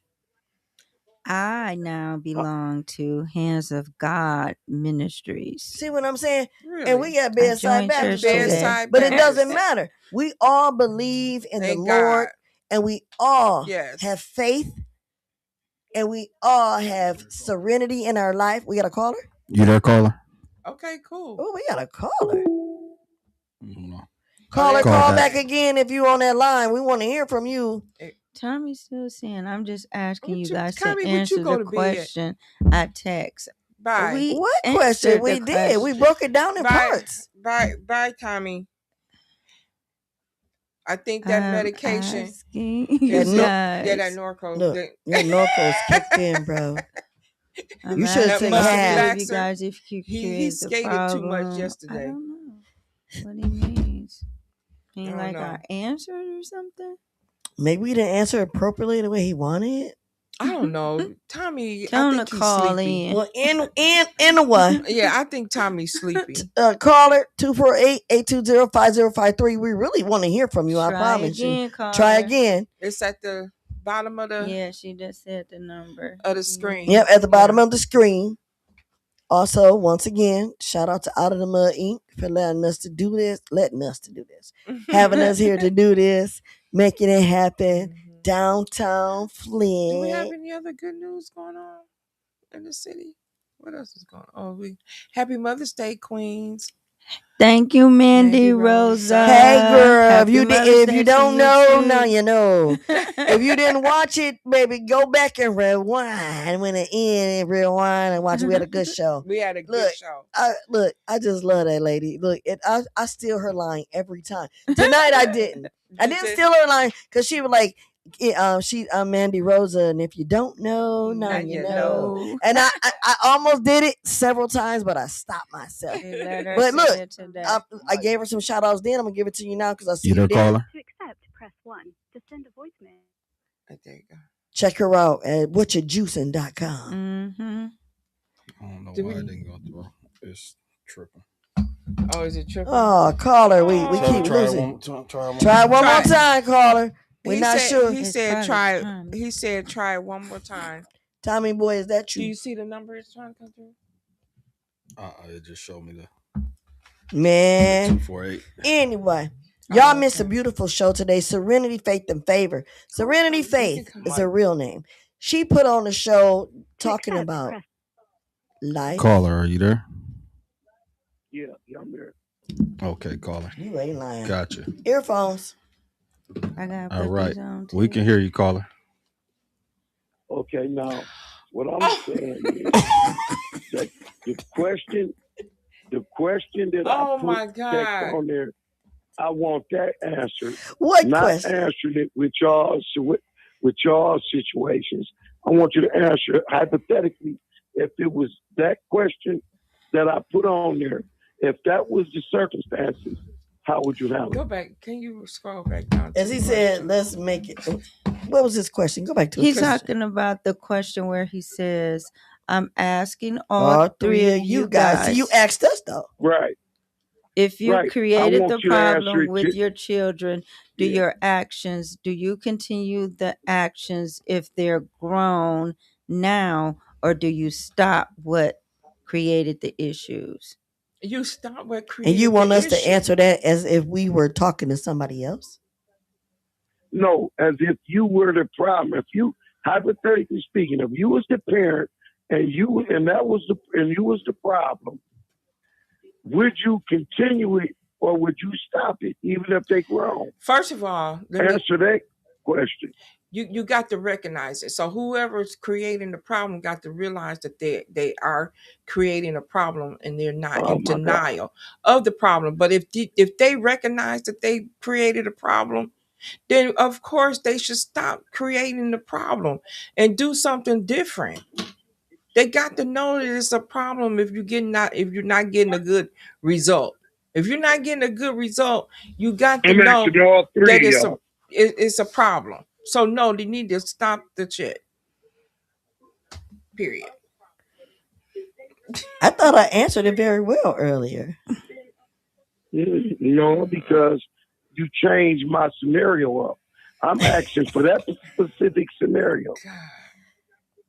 Speaker 4: I now belong to Hands of God Ministries.
Speaker 1: See what I'm saying?
Speaker 3: Really?
Speaker 1: And we got Bedside
Speaker 4: joined
Speaker 1: Baptist
Speaker 4: church
Speaker 1: over there.
Speaker 3: Bedside
Speaker 1: But it
Speaker 3: Baptist.
Speaker 1: doesn't matter. We all believe in
Speaker 3: Thank
Speaker 1: the Lord.
Speaker 3: God.
Speaker 1: And we all
Speaker 3: Yes.
Speaker 1: have faith. And we all have serenity in our life. We got a caller?
Speaker 5: You there, caller?
Speaker 3: Okay, cool.
Speaker 1: Oh, we got a caller.
Speaker 5: No.
Speaker 1: Caller,
Speaker 5: Call
Speaker 1: call
Speaker 5: back.
Speaker 1: back again if you on that line. We want to hear from you.
Speaker 4: Tommy's still saying, I'm just asking you
Speaker 3: What you-
Speaker 4: guys to
Speaker 3: Tommy, what you
Speaker 4: answer
Speaker 3: go
Speaker 4: the
Speaker 3: to bed?
Speaker 4: question I text.
Speaker 3: Bye.
Speaker 4: We
Speaker 1: What
Speaker 4: answered
Speaker 1: question?
Speaker 4: the
Speaker 1: We did. We
Speaker 4: question.
Speaker 1: broke it down in
Speaker 3: Bye.
Speaker 1: parts.
Speaker 3: Bye, Tommy. I think that medication.
Speaker 4: Asking
Speaker 3: is
Speaker 4: you
Speaker 1: no-
Speaker 4: guys.
Speaker 3: Yeah, that Norco.
Speaker 1: Look, your Norco's kicked in, bro.
Speaker 4: I'm
Speaker 1: You should
Speaker 4: asking
Speaker 1: have
Speaker 3: muscle
Speaker 1: had.
Speaker 4: you guys if you
Speaker 3: He
Speaker 4: curious the
Speaker 3: skated too much
Speaker 4: problem.
Speaker 3: yesterday.
Speaker 4: I don't know what he means. He
Speaker 3: I don't
Speaker 4: like
Speaker 3: know.
Speaker 4: our answer or something?
Speaker 1: Maybe we didn't answer it appropriately the way he wanted.
Speaker 3: I don't know. Tommy,
Speaker 4: Tell
Speaker 3: I
Speaker 4: him
Speaker 3: think
Speaker 4: to
Speaker 3: he's
Speaker 4: call
Speaker 3: sleepy.
Speaker 4: in.
Speaker 1: Well, in a one.
Speaker 3: Yeah, I think Tommy's sleepy.
Speaker 1: Caller 248-820-5053. We really want to hear from you. I
Speaker 4: Try
Speaker 1: promise
Speaker 4: again,
Speaker 1: you.
Speaker 4: caller.
Speaker 1: Try again.
Speaker 3: It's at the bottom of the
Speaker 4: Yeah, she just said the number
Speaker 3: of the screen.
Speaker 1: Yep, at the bottom of the screen. Also, once again, shout out to Out of the Mud Inc. for letting us to do this, having us here to do this, making it happen. Downtown Flint.
Speaker 3: Do we have any other good news going on in the city? What else is going on? Oh, Happy Mother's Day, Queens.
Speaker 4: Thank you, Mandy Rosa.
Speaker 1: Hey, girl,
Speaker 4: Happy
Speaker 1: if
Speaker 4: Mother's Day
Speaker 1: you
Speaker 4: to
Speaker 1: don't
Speaker 4: you
Speaker 1: know,
Speaker 4: too.
Speaker 1: now you know. If you didn't watch it, baby, go back and rewind. When it ends, rewind and watch it. We had a good show.
Speaker 3: We had a good show.
Speaker 1: I just love that lady. Look, I steal her line every time. Tonight I didn't. I didn't steal her line because she was like, Mandy Rosa, and if you don't know, now you know. And I almost did it several times, but I stopped myself. But look, I gave her some shout outs then. I'm gonna give it to you now because I see you there.
Speaker 5: Caller?
Speaker 6: To accept, press 1. To send a voicemail.
Speaker 3: There you go.
Speaker 1: Check her out at whatchajuicing.com.
Speaker 4: Mm-hmm.
Speaker 5: I don't know why it didn't go through. It's tripping.
Speaker 3: Oh, is it tripping?
Speaker 1: Oh, caller, we keep losing. Try one more time, caller. We're not sure.
Speaker 3: He said try. He said try it one more time.
Speaker 1: Tommy boy, is that you?
Speaker 3: Do you see the number it's trying to come through?
Speaker 5: It just showed me the
Speaker 1: man.
Speaker 5: 248.
Speaker 1: Anyway, y'all missed a beautiful show today. Serenity, Faith, and Favor. Serenity Faith is her real name. She put on a show talking about life.
Speaker 5: Caller, are you there?
Speaker 7: Yeah, I'm there.
Speaker 5: Okay, caller.
Speaker 1: You ain't lying.
Speaker 5: Gotcha.
Speaker 1: Earphones.
Speaker 4: I got
Speaker 5: all right.
Speaker 4: On
Speaker 5: we can hear you, caller.
Speaker 7: Okay, now What I'm saying is that the question that I put text on there, I want that answered.
Speaker 1: What
Speaker 7: not
Speaker 1: question?
Speaker 7: answering it with y'all situations. I want you to answer it hypothetically. If it was that question that I put on there, if that was the circumstances, how would you handle it?
Speaker 3: Go back. Can you scroll back down?
Speaker 1: As he said, let's make it. What was his question? Go back to his
Speaker 4: He's
Speaker 1: question.
Speaker 4: talking about the question where he says, I'm asking all three of you guys.
Speaker 1: See, you asked us though.
Speaker 7: Right.
Speaker 4: If you created the problem with your children, do you continue the actions if they're grown now, or do you stop what created the issues?
Speaker 3: You stop what created.
Speaker 1: And you want us
Speaker 3: issue.
Speaker 1: to answer that as if we were talking to somebody else?
Speaker 7: No, as if you were the problem. If you, hypothetically speaking, if you was the parent and you was the problem, would you continue it or would you stop it even if they grown?
Speaker 3: First of all,
Speaker 7: answer that question.
Speaker 3: You got to recognize it. So whoever's creating the problem got to realize that they are creating a problem and they're not in denial of the problem. But if they recognize that they created a problem, then of course they should stop creating the problem and do something different. They got to know that it's a problem if you're not getting a good result. If you're not getting a good result, you got to know that it's a problem. So no, they need to stop the shit. Period.
Speaker 1: I thought I answered it very well earlier.
Speaker 7: No, because you changed my scenario up. I'm asking for that specific scenario.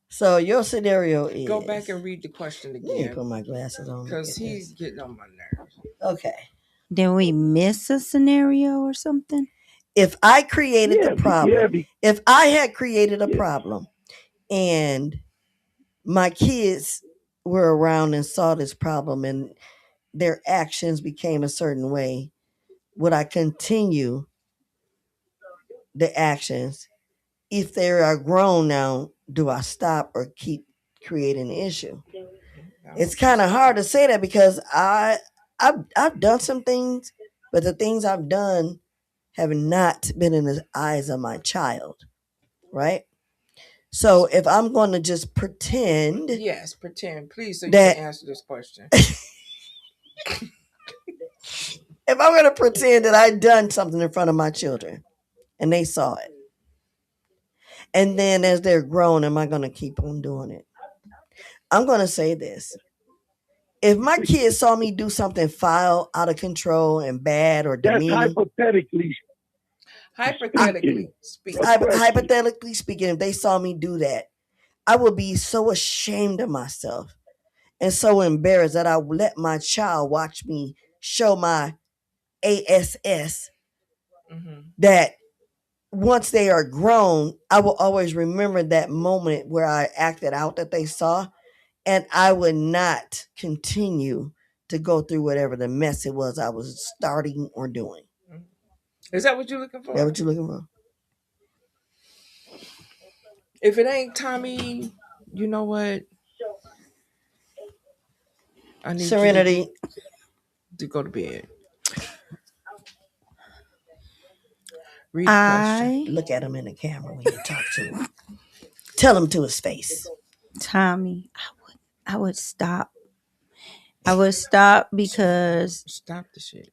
Speaker 1: So your scenario is...
Speaker 3: Go back and read the question again.
Speaker 1: Let me put my glasses on.
Speaker 3: Because he's getting on my nerves.
Speaker 1: Okay.
Speaker 4: Did we miss a scenario or something?
Speaker 1: If I created the problem, if I had created a problem and my kids were around and saw this problem and their actions became a certain way, would I continue the actions? If they are grown now, do I stop or keep creating the issue? It's kind of hard to say that because I've done some things, but the things I've done have not been in the eyes of my child, right? So if I'm going to just pretend...
Speaker 3: Yes, pretend, please, so you can answer this question.
Speaker 1: If I'm going to pretend that I've done something in front of my children and they saw it, and then as they're grown, am I going to keep on doing it? I'm going to say this. If my kids saw me do something foul, out of control, and bad or demeaning...
Speaker 7: That's
Speaker 1: hypothetically speaking, if they saw me do that, I would be so ashamed of myself and so embarrassed that I would let my child watch me show my ASS, that once they are grown, I will always remember that moment where I acted out that they saw, and I would not continue to go through whatever the mess it was I was starting or doing.
Speaker 3: Is that what you're looking for?
Speaker 1: Is that what you're looking for?
Speaker 3: If it ain't Tommy, you know what? I need
Speaker 1: Serenity
Speaker 3: to go to bed. Read the question.
Speaker 1: Look at him in the camera when you talk to him. Tell him to his face.
Speaker 4: Tommy, I would stop. I would stop because...
Speaker 3: Stop the shit.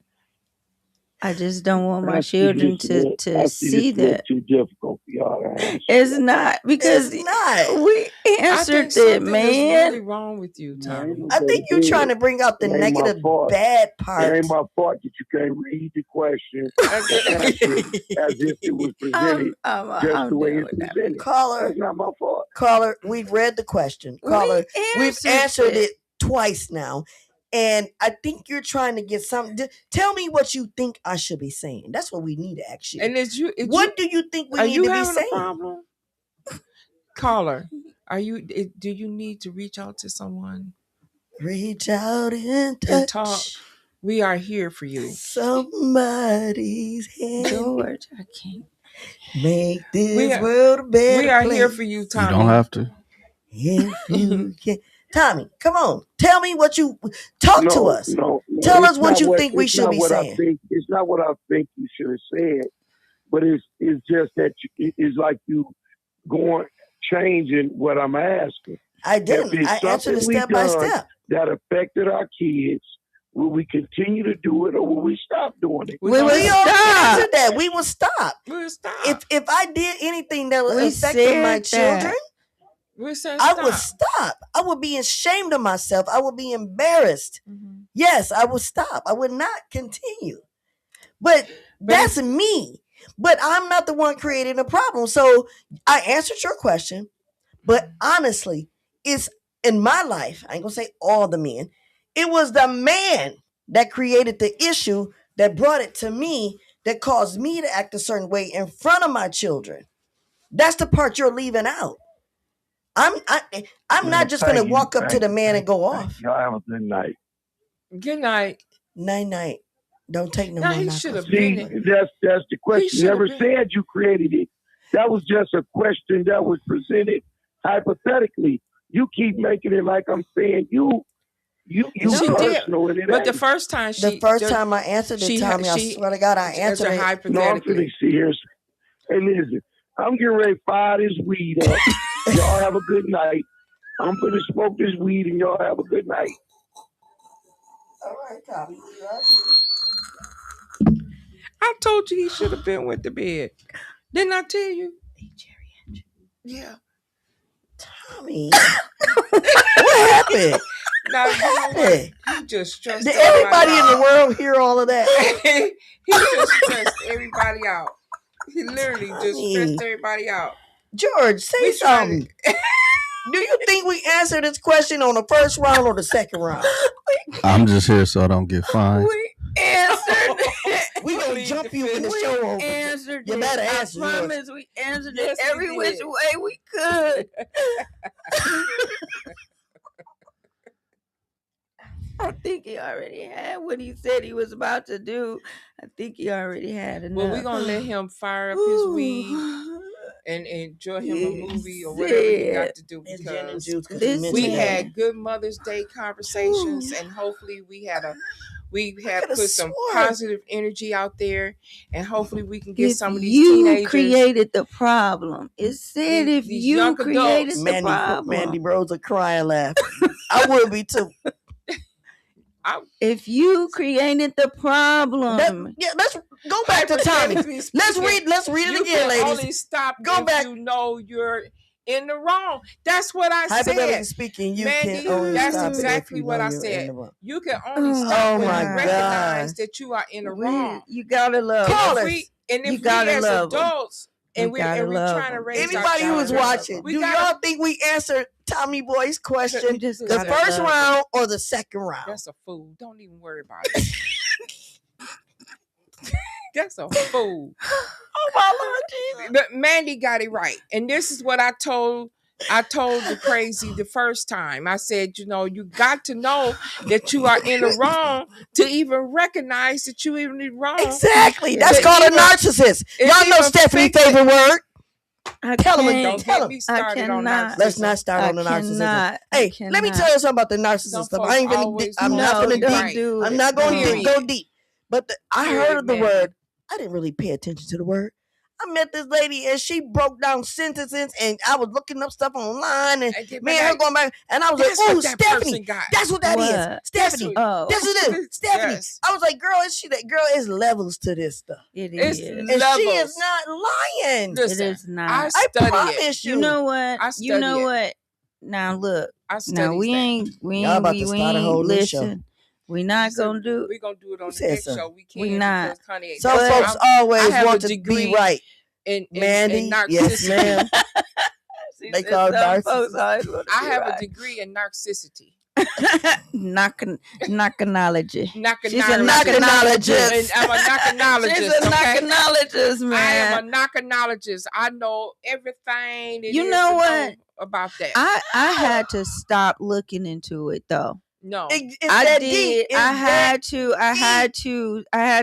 Speaker 4: I just don't want my children to see that.
Speaker 7: Too difficult for y'all to answer.
Speaker 4: It's not, because we answered it, man.
Speaker 3: There's really wrong with you, Tommy.
Speaker 1: I think you're trying to bring out the negative, bad part.
Speaker 7: It ain't my fault that you can't read the question as if it was presented just the way it's presented.
Speaker 1: Caller,
Speaker 7: that's not my fault.
Speaker 1: Caller, we've read the question. Caller, we've answered it twice now. And I think you're trying to get something. Tell me what you think I should be saying. That's what we need to ask you.
Speaker 3: And
Speaker 1: what do you think we need to be saying?
Speaker 3: A problem? Caller, do you need to reach out to someone?
Speaker 1: Reach out and touch.
Speaker 3: And talk. We are here for you.
Speaker 1: Somebody's hand.
Speaker 4: George, I can't
Speaker 1: make this world a better
Speaker 3: We are
Speaker 1: place.
Speaker 3: here for you, Tommy.
Speaker 8: You don't have to.
Speaker 1: If you can. Tommy, come on. Tell me what you talk to us.
Speaker 7: No.
Speaker 1: Tell
Speaker 7: It's
Speaker 1: us what
Speaker 7: not
Speaker 1: you think we
Speaker 7: it's
Speaker 1: should
Speaker 7: not
Speaker 1: be
Speaker 7: what
Speaker 1: saying.
Speaker 7: I think. It's not what I think you should have said, but it's just that it's like you going changing what I'm asking.
Speaker 1: I didn't. I answered it step by step.
Speaker 7: That affected our kids. Will we continue to do it, or will we stop doing it?
Speaker 1: We will stop. That. We will stop.
Speaker 3: We'll stop.
Speaker 1: If I did anything that affected my children, I would stop. I would be ashamed of myself. I would be embarrassed. Mm-hmm. Yes, I would stop. I would not continue. But that's me. But I'm not the one creating the problem. So I answered your question. But honestly, it's in my life, I ain't gonna say all the men, it was the man that created the issue that brought it to me, that caused me to act a certain way in front of my children. That's the part you're leaving out. I'm not just gonna walk up to the man and go off.
Speaker 7: Y'all have a good night.
Speaker 3: Good night.
Speaker 1: Night. Don't take no
Speaker 3: now
Speaker 1: more.
Speaker 3: He should have
Speaker 7: been it. That's the question. You never said you created it. That was just a question that was presented hypothetically. You keep making it like I'm saying you personal.
Speaker 3: But the first time
Speaker 1: I answered it, Tommy, I swear to God, I answered it.
Speaker 7: No, I'm finna see here. Hey, listen, I'm getting ready to fire this weed up. Y'all have a good night. I'm finna smoke this weed and y'all have a good night.
Speaker 1: All right, Tommy.
Speaker 3: I told you he should have been with the bed. Didn't I tell you? Yeah.
Speaker 1: Tommy. What happened?
Speaker 3: Now, you just stressed
Speaker 1: Did everybody in the world hear all of that?
Speaker 3: He just stressed everybody out. He literally just stressed everybody out.
Speaker 1: George, say something. Do you think we answered this question on the first round or the second round?
Speaker 8: I'm just here so I don't get fined.
Speaker 4: We answered it.
Speaker 1: We're going to jump you in the show over.
Speaker 4: Answered
Speaker 1: you better answer.
Speaker 4: I promise we answered it every which way we could. I think he already had what he said he was about to do. I think he already had enough.
Speaker 3: Well, we're going to let him fire up his weed and enjoy him a movie or whatever he got to do, because we had good Mother's Day conversations, and hopefully we had put some positive energy out there, and hopefully we can get some of these teenagers.
Speaker 4: You created the problem. It said if you created the problem.
Speaker 1: Mandy Bros are crying laughing. I would be too.
Speaker 4: If you created the problem,
Speaker 1: let's go back to Tommy. Let's read it again, ladies.
Speaker 3: Only stop if you know you're in the wrong. That's what I said.
Speaker 1: Hypothetically speaking, you
Speaker 3: Mandy,
Speaker 1: can only
Speaker 3: that's
Speaker 1: stop
Speaker 3: exactly what I said. You can only stop when you recognize that you are in the wrong.
Speaker 4: You gotta love
Speaker 3: callers. And if we as adults and we're trying to raise
Speaker 1: anybody who is watching, do y'all think we answered Tommy Boy's question the first round or the second round?
Speaker 3: That's a fool. Don't even worry about it. That's a fool.
Speaker 1: Oh my Lord Jesus.
Speaker 3: But Mandy got it right. And this is what I told the crazy the first time. I said, you got to know that you are in the wrong to even recognize that you even in the wrong.
Speaker 1: Exactly. That's called a narcissist. Y'all know Stephanie's favorite word. Tell him.
Speaker 3: Don't me started on narcissism.
Speaker 1: Let's not start on the narcissism. Hey, let me tell you something about the narcissist stuff. I'm not going to go deep. But I heard of the word. I didn't really pay attention to the word. I met this lady and she broke down sentences, and I was looking up stuff online, and me and her going back, and I was like, "Oh, Stephanie, that's what that is, Stephanie. This is it, Stephanie." Yes. I was like, "Girl, is she that girl? Is levels to this stuff.
Speaker 4: It is,
Speaker 1: and levels. She is not lying.
Speaker 3: Listen,
Speaker 4: it is not.
Speaker 3: I promise
Speaker 1: you.
Speaker 4: You know what? You know what? Now look. Now we ain't listen. We're not gonna do.
Speaker 3: We're gonna do it on the next show. We can't.
Speaker 4: We're not.
Speaker 1: Some folks always want to be right. Mandy, yes, ma'am. They call narcissism.
Speaker 3: I have a degree in narcissity.
Speaker 4: Knockonology.
Speaker 1: She's a knockonologist.
Speaker 3: I'm a knockonologist.
Speaker 4: She's a knockonologist, man.
Speaker 3: I am a knockonologist. I know everything.
Speaker 4: You know what
Speaker 3: about that?
Speaker 4: I had to stop looking into it though.
Speaker 3: No,
Speaker 4: I did. I had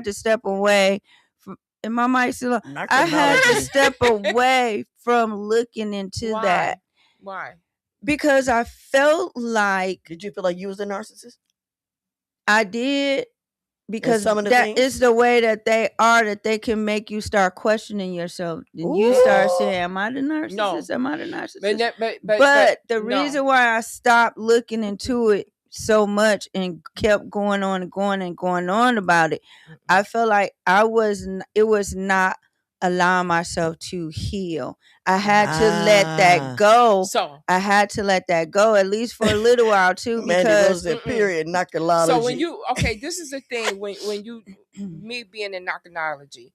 Speaker 4: to step away from. And my mic still on. I had to step away from looking into that.
Speaker 3: Why?
Speaker 4: Because I felt like.
Speaker 1: Did you feel like you was a narcissist?
Speaker 4: I did. Because
Speaker 1: some of the
Speaker 4: that
Speaker 1: things?
Speaker 4: is the way that they are, that they can make you start questioning yourself. And you start saying, am I the narcissist?
Speaker 3: No.
Speaker 4: Am I the narcissist?
Speaker 3: But
Speaker 4: the reason why I stopped looking into it so much and kept going on and going on about it, I felt like it was not allowing myself to heal. I had to let that go.
Speaker 3: So
Speaker 4: I had to let that go, at least for a little while too, because
Speaker 1: period narcology.
Speaker 3: So when you this is the thing when you me being in narcology,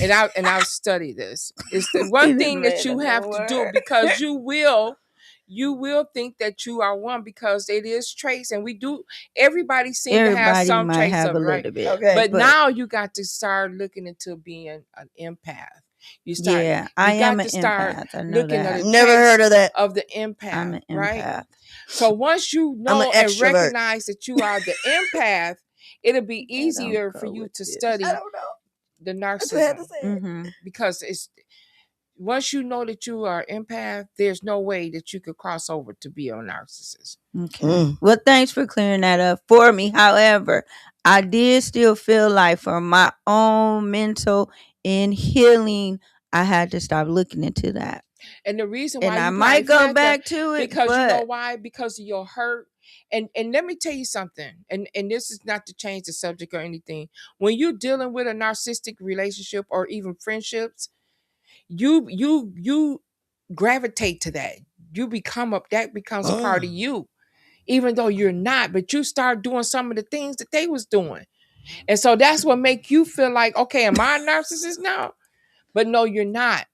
Speaker 3: and I've studied this. It's the one thing that you have to do, because you will think that you are one, because it is traits, and we do. Everybody seems to have some traits of it, right?
Speaker 1: Okay,
Speaker 3: but now you got to start looking into being an empath. You start.
Speaker 4: I am
Speaker 3: got to start
Speaker 4: empath. I know
Speaker 3: looking
Speaker 4: that.
Speaker 3: at the
Speaker 1: Never heard of that.
Speaker 3: Of the empath.
Speaker 4: I'm an empath.
Speaker 3: Right? So once you know and recognize that you are the empath, it'll be easier for you to study the narcissism. Because it's once you know that you are empath, there's no way that you could cross over to be a narcissist.
Speaker 4: Okay. Well, thanks for clearing that up for me. However, I did still feel like for my own mental and healing, I had to stop looking into that.
Speaker 3: And the reason why,
Speaker 4: and I might go back to it,
Speaker 3: because you know why? Because of your hurt. And let me tell you something. And this is not to change the subject or anything. When you're dealing with a narcissistic relationship or even friendships, you gravitate to that. That becomes a part of you, even though you're not. But you start doing some of the things that they was doing, and so that's what make you feel like, okay, am I a narcissist now? But no, you're not.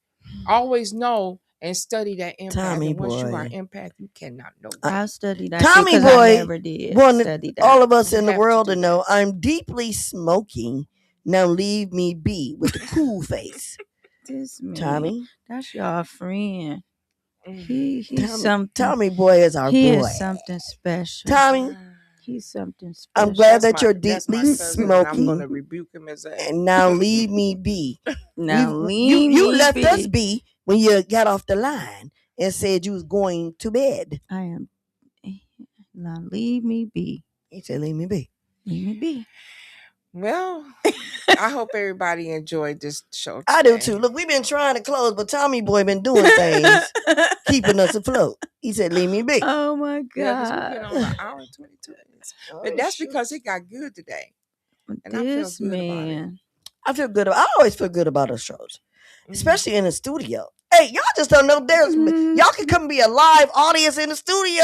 Speaker 3: Always know and study that empath.
Speaker 1: Tommy
Speaker 3: and once
Speaker 1: boy.
Speaker 3: you are empath, you cannot know.
Speaker 4: I'll study that.
Speaker 1: Tommy boy,
Speaker 4: I never did study that.
Speaker 1: All of us in the world to know, I'm deeply smoking. Now leave me be with the cool face.
Speaker 4: This man,
Speaker 1: Tommy,
Speaker 4: that's your friend. He's something.
Speaker 1: Tommy boy is our boy.
Speaker 4: He is something special.
Speaker 1: Tommy,
Speaker 4: he's something special.
Speaker 1: I'm glad that you're deeply smoking.
Speaker 3: I'm going to rebuke him as a.
Speaker 1: And now leave me be.
Speaker 4: Now
Speaker 1: you left us be when you got off the line and said you was going to bed.
Speaker 4: I am. Now leave me be.
Speaker 1: He said, "Leave me be.
Speaker 4: Leave me be."
Speaker 3: Well, I hope everybody enjoyed this show today.
Speaker 1: I do too. Look, we've been trying to close, but Tommy boy been doing things, keeping us afloat. He said, "Leave me be."
Speaker 4: Oh my God!
Speaker 3: Yeah, we've been on an hour and 22 minutes, but that's because it got good today, and
Speaker 4: this
Speaker 3: I feel good
Speaker 4: man.
Speaker 3: about it.
Speaker 1: I feel good. I always feel good about our shows, especially in the studio. Hey, y'all just don't know y'all can come be a live audience in the studio.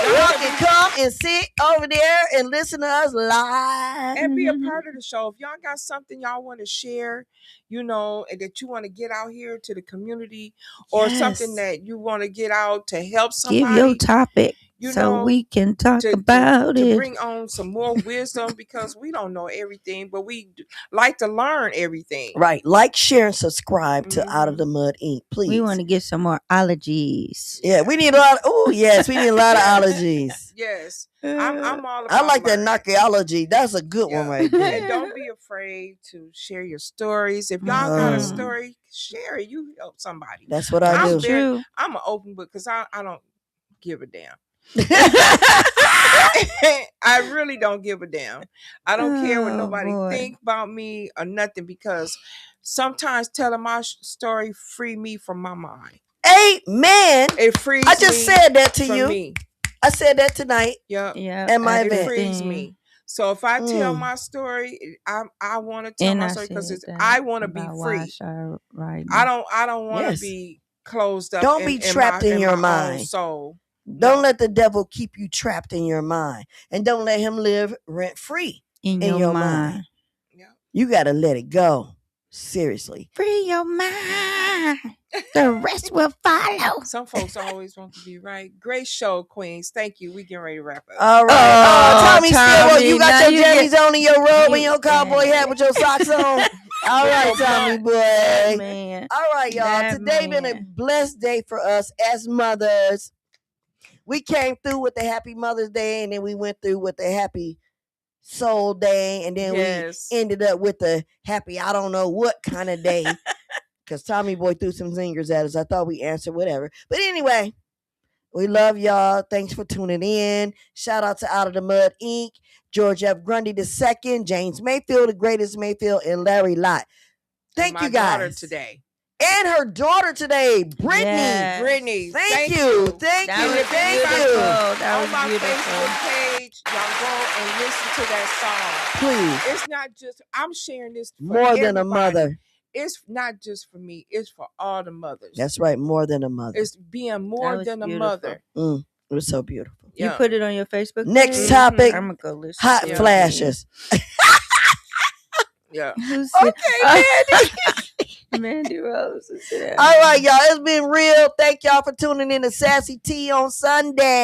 Speaker 1: Y'all can come and sit over there and listen to us live.
Speaker 3: And be a part of the show. If y'all got something y'all want to share, and that you want to get out here to the community, or something that you want to get out to help somebody.
Speaker 4: Give your topic so we can talk about it.
Speaker 3: To bring on some more wisdom, because we don't know everything, but we like to learn everything.
Speaker 1: Right. Like, share, and subscribe to Out of the Mud Inc. Please.
Speaker 4: We want to get some more ologies.
Speaker 1: Yeah, we need a lot. Oh, yes, we need a lot of ologies.
Speaker 3: Yes. I'm all about
Speaker 1: I like that narcology. That's a good one right there.
Speaker 3: And don't be afraid to share your stories. If y'all got a story, share it. You help somebody.
Speaker 1: That's what I do.
Speaker 3: I'm an open book, because I don't give a damn. I really don't give a damn. I don't care what nobody think about me or nothing, because sometimes telling my story free me from my mind.
Speaker 1: Amen.
Speaker 3: It frees me.
Speaker 1: I just said that to you.
Speaker 3: Me.
Speaker 1: I said that tonight.
Speaker 3: Yep.
Speaker 1: At my event.
Speaker 3: It frees me. So if I tell my story, I want to tell my story because I want to be free. I don't want to be closed up.
Speaker 1: Don't be trapped in your mind.
Speaker 3: Soul.
Speaker 1: Don't let the devil keep you trapped in your mind, and don't let him live rent free
Speaker 4: in your mind.
Speaker 3: Yeah.
Speaker 1: You got to let it go. Seriously.
Speaker 4: Free your mind. The rest will follow.
Speaker 3: Some folks always want to be right. Great show, Queens. Thank you. We getting ready to wrap up.
Speaker 1: All right. Tommy, you got your jammies on and your robe and your cowboy hat with your socks on. All right, Tommy boy.
Speaker 4: Man.
Speaker 1: All right, y'all. Today been a blessed day for us as mothers. We came through with the Happy Mother's Day, and then we went through with the Happy Soul Day, and then we ended up with the Happy I don't know what kind of day. because Tommy Boy threw some zingers at us. I thought we answered whatever. But anyway, we love y'all. Thanks for tuning in. Shout out to Out of the Mud Inc., George F. Grundy II, James Mayfield, the greatest Mayfield, and Larry Lott. Thank you guys.
Speaker 3: Daughter today.
Speaker 1: And her daughter today, Brittany.
Speaker 4: Yes.
Speaker 3: Brittany.
Speaker 1: Thank you. Thank
Speaker 4: That
Speaker 1: you.
Speaker 4: was
Speaker 1: Thank
Speaker 4: beautiful.
Speaker 1: you.
Speaker 4: That
Speaker 3: On
Speaker 4: was
Speaker 3: my
Speaker 4: beautiful.
Speaker 3: Facebook page, y'all go and listen to that song.
Speaker 1: Please.
Speaker 3: It's not just, I'm sharing this for
Speaker 1: More than a
Speaker 3: everybody.
Speaker 1: mother.
Speaker 3: It's not just for me. It's for all the mothers.
Speaker 1: That's right. More than a mother.
Speaker 3: It's being more than a mother.
Speaker 1: It was so beautiful.
Speaker 4: You put it on your Facebook
Speaker 1: Next
Speaker 4: page?
Speaker 1: topic.
Speaker 4: I'm going to go listen.
Speaker 1: Hot
Speaker 4: to it.
Speaker 1: flashes.
Speaker 3: Yeah.
Speaker 1: Okay, Mandy.
Speaker 4: Mandy Rose is there.
Speaker 1: All right, y'all. It's been real. Thank y'all for tuning in to Sassy T on Sunday.